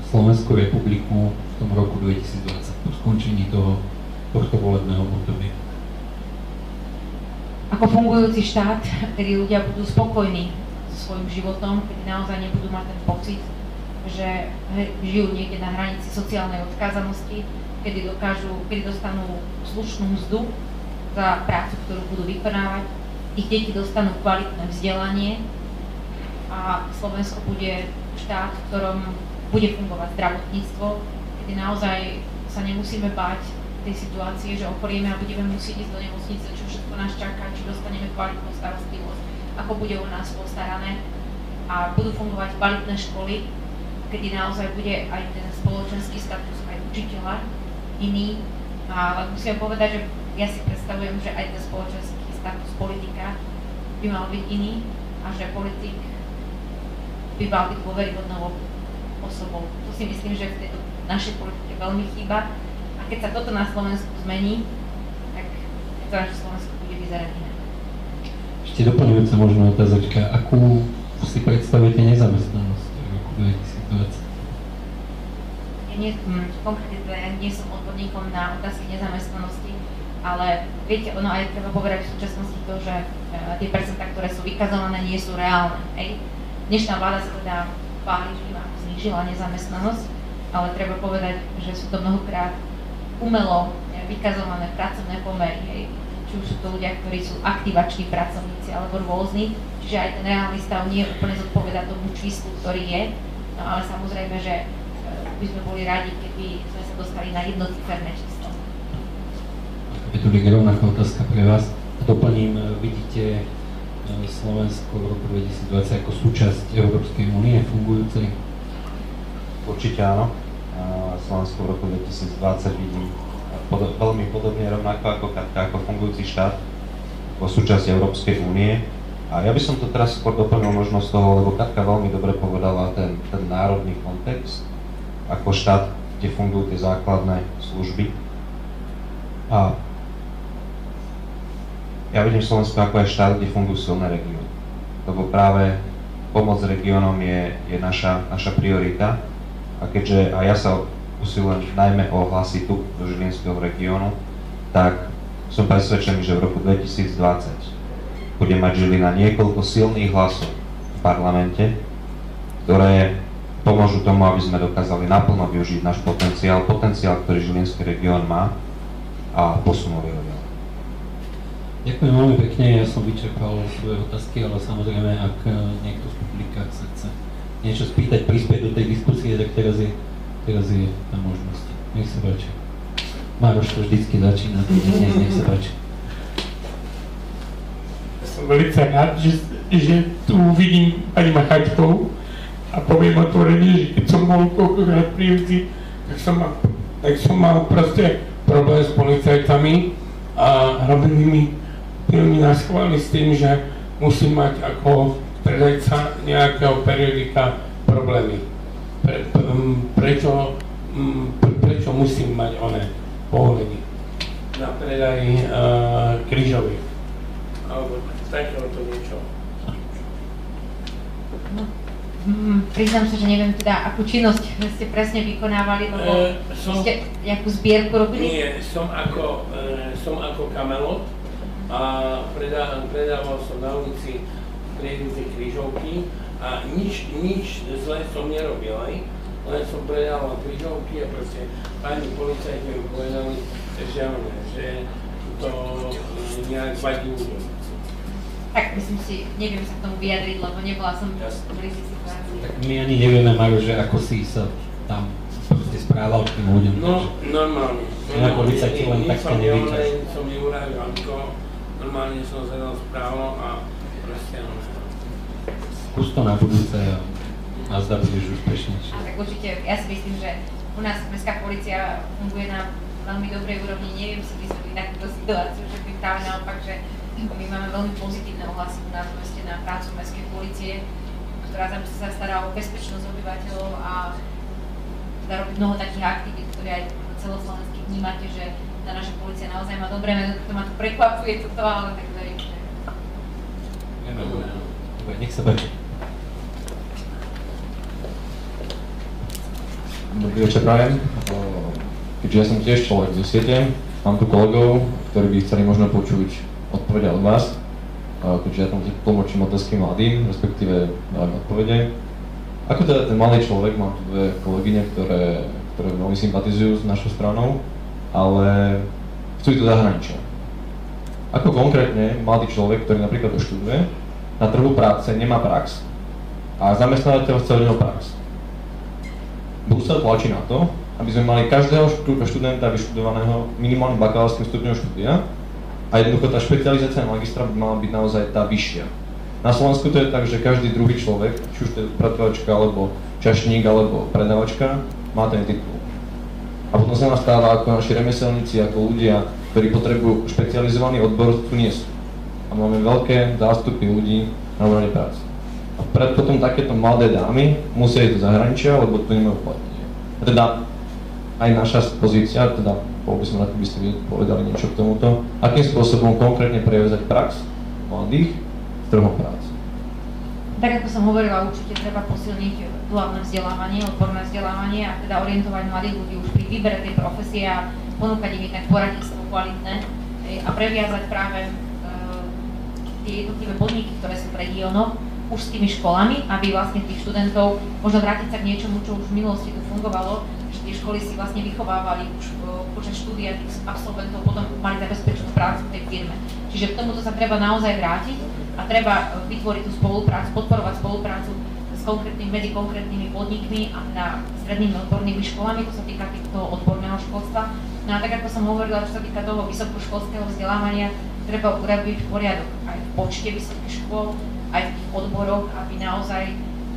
Slovenskú republiku v tom roku 2020, po skončení tohto volebného obdobia? Ako fungujúci štát, kedy ľudia budú spokojní so svojím životom, kedy naozaj nebudú mať ten pocit, že žijú niekde na hranici sociálnej odkázanosti, kedy dostanú slušnú mzdu za prácu, ktorú budú vykonávať, ich deti dostanú kvalitné vzdelanie a Slovensko bude štát, v ktorom bude fungovať zdravotníctvo, kedy naozaj sa nemusíme báť tej situácie, že ochorieme a budeme musieť ísť do nemocnice, čo všetko nás čaká, či dostaneme kvalitnú starostlivosť, ako bude o nás postarané a budú fungovať kvalitné školy, kedy naozaj bude aj ten spoločenský status aj učiteľa iný. Ale musím povedať, že ja si predstavujem, že aj ten spoločenský status politika by mal byť iný a že politik by mal byť dôveryhodnou osobou. To si myslím, že v tejto našej politike veľmi chýba. A keď sa toto na Slovensku zmení, tak to naše Slovensko bude vyzerať inak. Ešte doplňujúca možno otázočka, akú si predstavujete nezamestnanosť v roku 2020? Konkrétne ja nie som odborníkom na otázky nezamestnanosti, ale viete, ono aj treba povedať v súčasnosti to, že tie percentá, ktoré sú vykazované, nie sú reálne. Hej. Dnešná vláda sa teda chváli, že znížila nezamestnanosť, ale treba povedať, že sú to mnohokrát umelo vykazované pracovné pomery. Hej. Či už sú to ľudia, ktorí sú aktivační pracovníci alebo rôzni, čiže aj ten reálny stav nie úplne zodpovedá tomu číslu, ktorý je, no ale samozrejme, že by sme boli radi, keby sme sa dostali na jednociferné číslo. Je tu rovnaká otázka pre vás. Doplním, vidíte Slovensko v roku 2020 ako súčasť Európskej únie fungujúcej? Určite áno. Slovensko v roku 2020 vidím veľmi podobne rovnako ako fungujúci štát, ako súčasť Európskej únie. A ja by som to teraz skôr doplnil možno z toho, lebo Katka veľmi dobre povedala ten národný kontext, ako štát, kde fungujú tie základné služby. A ja vidím Slovensko ako aj štát, kde fungujú silné regióny. Lebo práve pomoc regiónom je naša priorita. A keďže aj ja sa usilujem najmä o hlasy tu do Žilinského regiónu, tak som presvedčený, že v roku 2020 bude mať Žilina niekoľko silných hlasov v parlamente, ktoré pomôžu tomu, aby sme dokázali naplno využiť náš potenciál, ktorý Žilinský región má a posunuli ho ďalej. Ďakujem veľmi pekne, ja som vyčerpal svoje otázky, ale samozrejme, ak niekto z publika sa chce niečo spýtať, prispieť do tej diskusie, tak teraz je tá možnosť. Nech sa páči. Mároš to vždycky začína, nech sa páči. Som veľmi rád, že tu vidím pani Machačkovú a poviem otvorene, že keď som bol koľkokrát pri Júci, tak som mal proste problém s policajtami a robili mi nás chváli s tým, že musím mať ako predajca nejakého periodika problémy. Prečo musím mať povolenie na predaj krížoviek alebo takéhoto niečo. Priznám sa, že neviem teda, akú činnosť ste presne vykonávali, lebo ste nejakú zbierku robili? Nie, som ako kamelot a predával som na ulici prievidzi križovky a nič zlé som nerobil, len som predával križovky a proste pani policajti mi povedali, že to nejak vadí ľuďom. Tak myslím si, neviem sa k tomu vyjadriť, lebo nebola som v blízkej situácii. Tak my ani nevieme, Majo, že ako si sa tam proste správal k tým ľuďom. No, normálne. Na policajti len tak sa nevyťaž. Som neurážal nikoho, normálne som sa tam správal a proste skús to na budúce a zda budeš úspešnejší. A tak určite, ja si myslím, že u nás mestská polícia funguje na veľmi dobrej úrovni, neviem si vysvetliť takúto situáciu, že by práve naopak, že my máme veľmi pozitívne ohlasy u nás v meste na prácu mestskej polície, ktorá sa stará o bezpečnosť obyvateľov a teda robí mnoho takých aktivít, ktoré aj celoslovensky vnímate, že tá naša polícia naozaj má dobré meno, to ma to prekvapuje toto, ale tak verím, že... Dobre, nech sa páči. Dobrý večer, prajem. Keďže ja som tiež človek zo siete, mám tu kolegov, ktorí by chceli možno počuť odpovede od vás, keďže ja tam tlmočím otázky mladým, respektíve dávame odpovede. Ako teda ten mladý človek, mám tu dve kolegyne, ktoré veľmi sympatizujú s našou stranou, ale chcú ísť do zahraničia. Ako konkrétne mladý človek, ktorý napríklad doštuduje, na trhu práce nemá prax a zamestnávateľ chce od neho prax. Brusel tlačí na to, aby sme mali každého študenta vyštudovaného minimálnym bakalárskym stupňom štúdia a jednoducho tá špecializácia na magistra by mala byť naozaj tá vyššia. Na Slovensku to je tak, že každý druhý človek, či už to je upratovačka, alebo čašník, alebo predavačka, má ten titul. A potom sa nás stáva, ako naši remeselníci, ako ľudia, ktorí potrebujú špecializovaný odbor, tu nie sú. A máme veľké zástupy ľudí na úrovni práce. A preto potom takéto mladé dámy musia ísť do zahraničia, lebo tu nemajú platenie. A teda aj naša pozícia, teda bol by som rád, keby ste povedali niečo k tomuto, akým spôsobom konkrétne previazať prax mladých s trhom práce. Tak ako som hovorila, určite treba posilniť duálne vzdelávanie, odborné vzdelávanie a teda orientovať mladých ľudí už pri výbere tej profesie a ponúkať im jednak poradenstvo kvalitné a previazať práve tie jednotlivé podniky, ktoré sú v regiónoch, už s tými školami, aby vlastne tých študentov možno vrátiť sa k niečomu, čo už v minulosti tu fungovalo, že tie školy si vlastne vychovávali už počas štúdia tých absolventov, potom mali zabezpečenú prácu v tej firme. Čiže k tomuto sa treba naozaj vrátiť a treba vytvoriť tú spoluprácu, podporovať spoluprácu medzi konkrétnymi podnikmi a teda strednými odbornými školami, to sa týka toho odborného školstva. No a tak ako som hovorila, čo sa týka toho vysokoškolského vzdelávania, treba urobiť poriadok aj v počte vysokých škôl, aj v tých odboroch, aby naozaj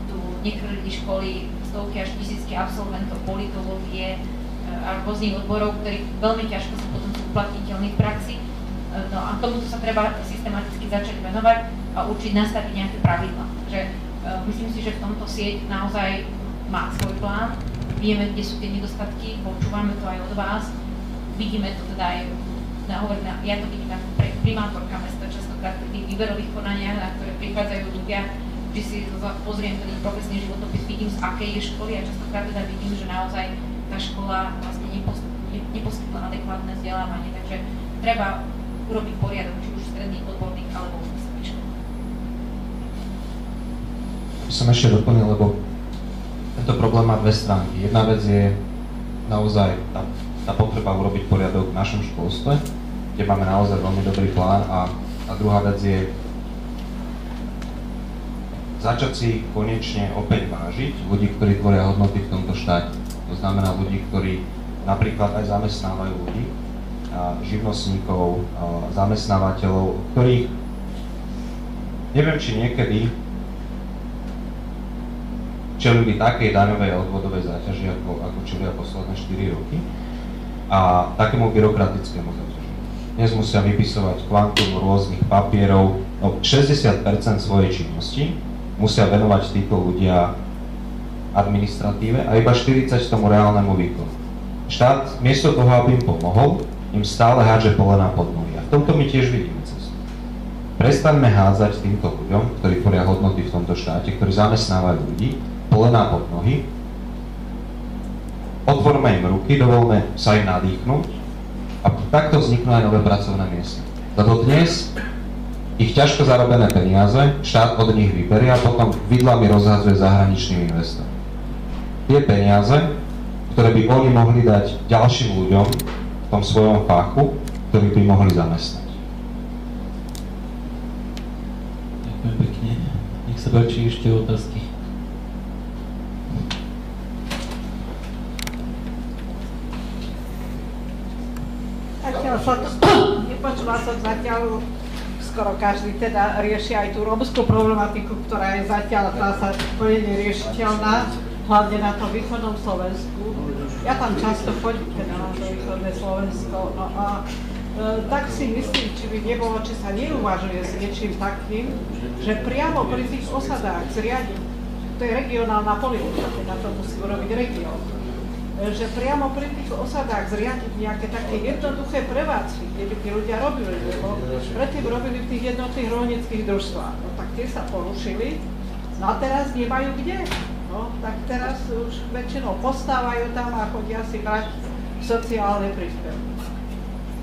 tu nekrlili školy stovky až tisícky absolventov politológie a rôznych odborov, ktorí veľmi ťažko sú potom uplatniteľní v praxi. No a tomuto sa treba systematicky začať venovať a učiť nastaviť nejaké pravidlá. Myslím si, že v tomto sieť naozaj má svoj plán, vieme, kde sú tie nedostatky, počúvame to aj od vás, vidíme to teda aj ja to vidím ako primátorka mesta, častokrát pri tých výberových konaniach, na ktoré prichádzajú ľudia, že si pozriem ten ich profesný životopis, vidím z akej je školy a častokrát teda vidím, že naozaj tá škola vlastne neposkytla adekvátne vzdelávanie, takže treba urobiť poriadok, či už stredných odborných alebo vysokých škôl. By som ešte doplnil, lebo tento problém má dve stránky. Jedna vec je naozaj tá potreba urobiť poriadok v našom školstve, kde máme naozaj veľmi dobrý plán a druhá vec je začať si konečne opäť vážiť ľudí, ktorí tvoria hodnoty v tomto štáte. To znamená ľudí, ktorí napríklad aj zamestnávajú ľudí, živnostníkov, zamestnávateľov, ktorých neviem, či niekedy čelili takej daňovej a odvodovej záťaži, ako čelia posledné 4 roky a takému byrokratickému záťažu. Dnes musia vypisovať kvantum rôznych papierov, 60% svojej činnosti musia venovať títo ľudia administratíve a iba 40% tomu reálnemu výkonu. Štát, miesto toho, aby im pomohol, im stále hádže polená pod nohy. A v tomto my tiež vidíme cestu. Prestaňme hádzať týmto ľuďom, ktorí tvoria hodnoty v tomto štáte, ktorí zamestnávajú ľudí, polená pod nohy, otvorme im ruky, dovolme sa im nadýchnuť a takto vzniknú aj nové pracovné miesta. Lebo dnes ich ťažko zarobené peniaze, štát od nich vyberie a potom vidlami rozhadzuje zahraničným investorom. Tie peniaze, ktoré by oni mohli dať ďalším ľuďom v tom svojom fachu, ktorí by mohli zamestnať. Ďakujem pekne. Nech sa páči ešte otázky. Nepočula som zatiaľ, skoro každý teda rieši aj tú rómskú problematiku, ktorá je zatiaľ sa úplne neriešiteľná, hlavne na tom východnom Slovensku. Ja tam často chodím teda na to východné Slovensko, no a tak si myslím, či by nebolo, či sa neuvažuje s niečím takým, že priamo pri tých osadách zriadiť, to je regionálna politika, teda to musí urobiť región, že priamo pri tých osadách zriadiť nejaké také jednoduché prevádzky, kde by tí ľudia robili, lebo predtým robili v tých jednotných rolníckych družstvách. No tak tie sa porušili, no a teraz nemajú kde. No tak teraz už väčšinou postávajú tam a chodia si brať sociálne príspevky.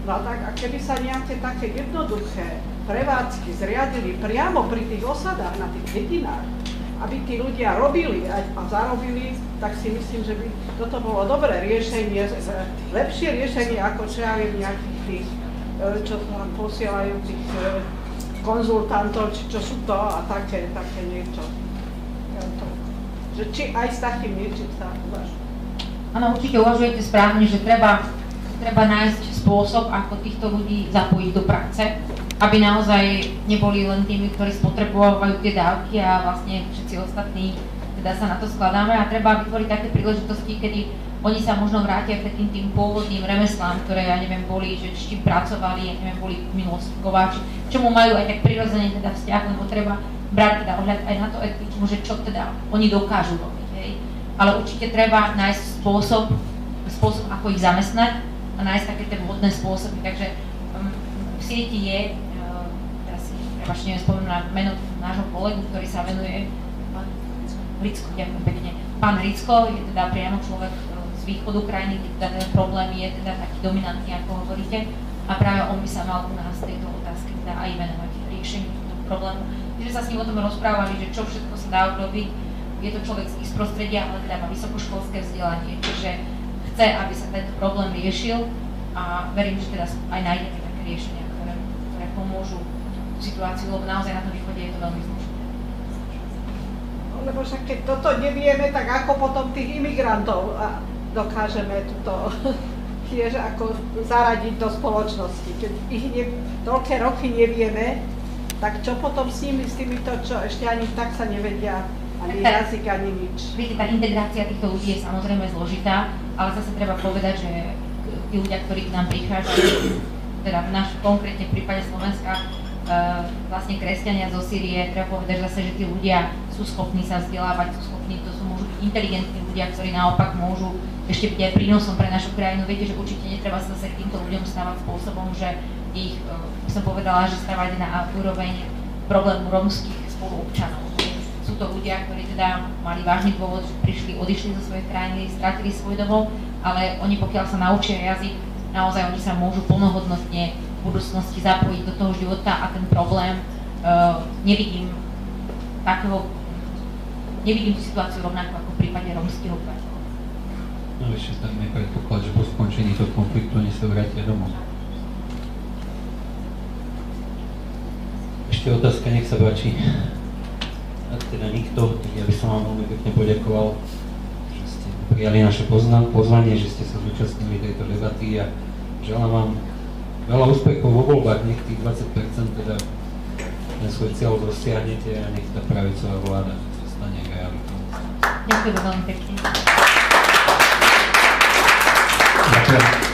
No tak a keby sa nejaké také jednoduché prevádzky zriadili priamo pri tých osadách, na tých dedinách, aby tí ľudia robili a zarobili, tak si myslím, že by toto bolo dobré riešenie, lepšie riešenie ako čo ja viem nejakých tých, čo tam posielajú tých konzultantov, či čo sú to a také niečo. Že či aj s takým niečím sa uvažuje. Áno, určite uvažujete správne, že treba nájsť spôsob, ako týchto ľudí zapojiť do práce, aby naozaj neboli len tými, ktorí spotrebovajú tie dávky a vlastne všetci ostatní teda sa na to skladáme a treba vytvoriť také príležitosti, kedy oni sa možno vrátia k takým tým pôvodným remeslám, ktoré, ja neviem, boli, že s čím pracovali, ja neviem, boli v minulosti kováči, čomu majú aj tak prirodzene teda vzťah, lebo treba brať teda ohľad aj na to etičmu, že čo teda oni dokážu robiť, hej. Ale určite treba nájsť spôsob, ako ich zamestnať a nájsť také tie vhodné spôsoby, takže v sieti je, teraz si neviem spomenúť meno nášho kolegu, ktorý sa venuje, pán Ricko, ďakujem pekne. Pán Ricko je teda priamo človek z východu krajiny, kde teda ten problém je teda taký dominantný, ako hovoríte, a práve on by sa mal u nás tejto otázky teda aj venovať riešeniu tohto problému. Čiže sa s ním o tom rozprávali, že čo všetko sa dá urobiť, je to človek z ich prostredia, ale teda má vysokoškolské vzdelanie, čiže chce, aby sa tento problém riešil a verím, že teda aj nájdete také riešenia, ktoré pomôžu situáciu, lebo naozaj na tom východe je to veľmi zložité. Lebo však keď toto nevieme, tak ako potom tých imigrantov dokážeme túto tiež ako zaradiť do spoločnosti. Keď ich toľké roky nevieme, tak čo potom s nimi, s týmito, čo ešte ani tak sa nevedia, ani jazyk, ani nič. Viete, tá integrácia týchto ľudí je samozrejme zložitá, ale zase treba povedať, že tí ľudia, ktorí k nám prichádzajú, teda v našom konkrétne prípade Slovenska, vlastne kresťania zo Sýrie, treba povedať zase, že tí ľudia sú schopní sa vzdelávať, sú schopní, to sú môžu byť inteligentní ľudia, ktorí naopak môžu ešte byť aj prínosom pre našu krajinu. Viete, že určite netreba sa zase k týmto ľuďom stávať spôsobom, že ich, som povedala, že stávať na úroveň problému rómskych spoluobčanov. Sú to ľudia, ktorí teda mali vážny dôvod, že prišli, odišli zo svojej krajiny, stratili svoj domov, ale oni pokiaľ sa naučia jazyk, naozaj oni sa môžu plnohodnotne v budúcnosti zapojiť do toho života a ten problém nevidím tú situáciu rovnako ako v prípade rómskych obyvateľov. No ešte tak nepredpoklad, že po skončení toho konfliktu oni sa vrátia domov. Ešte otázka, nech sa páči. Ak teda nikto, tak ja by som vám veľmi pekne poďakoval, že ste prijali naše pozvanie, že ste sa zúčastnili tejto debaty a želám vám veľa úspechov vo voľbách, nech tých 20% teda ten svoj cieľ dosiahnete a nech tá pravicová vláda sa stane realitou. Ďakujem veľmi pekne. Ďakujem.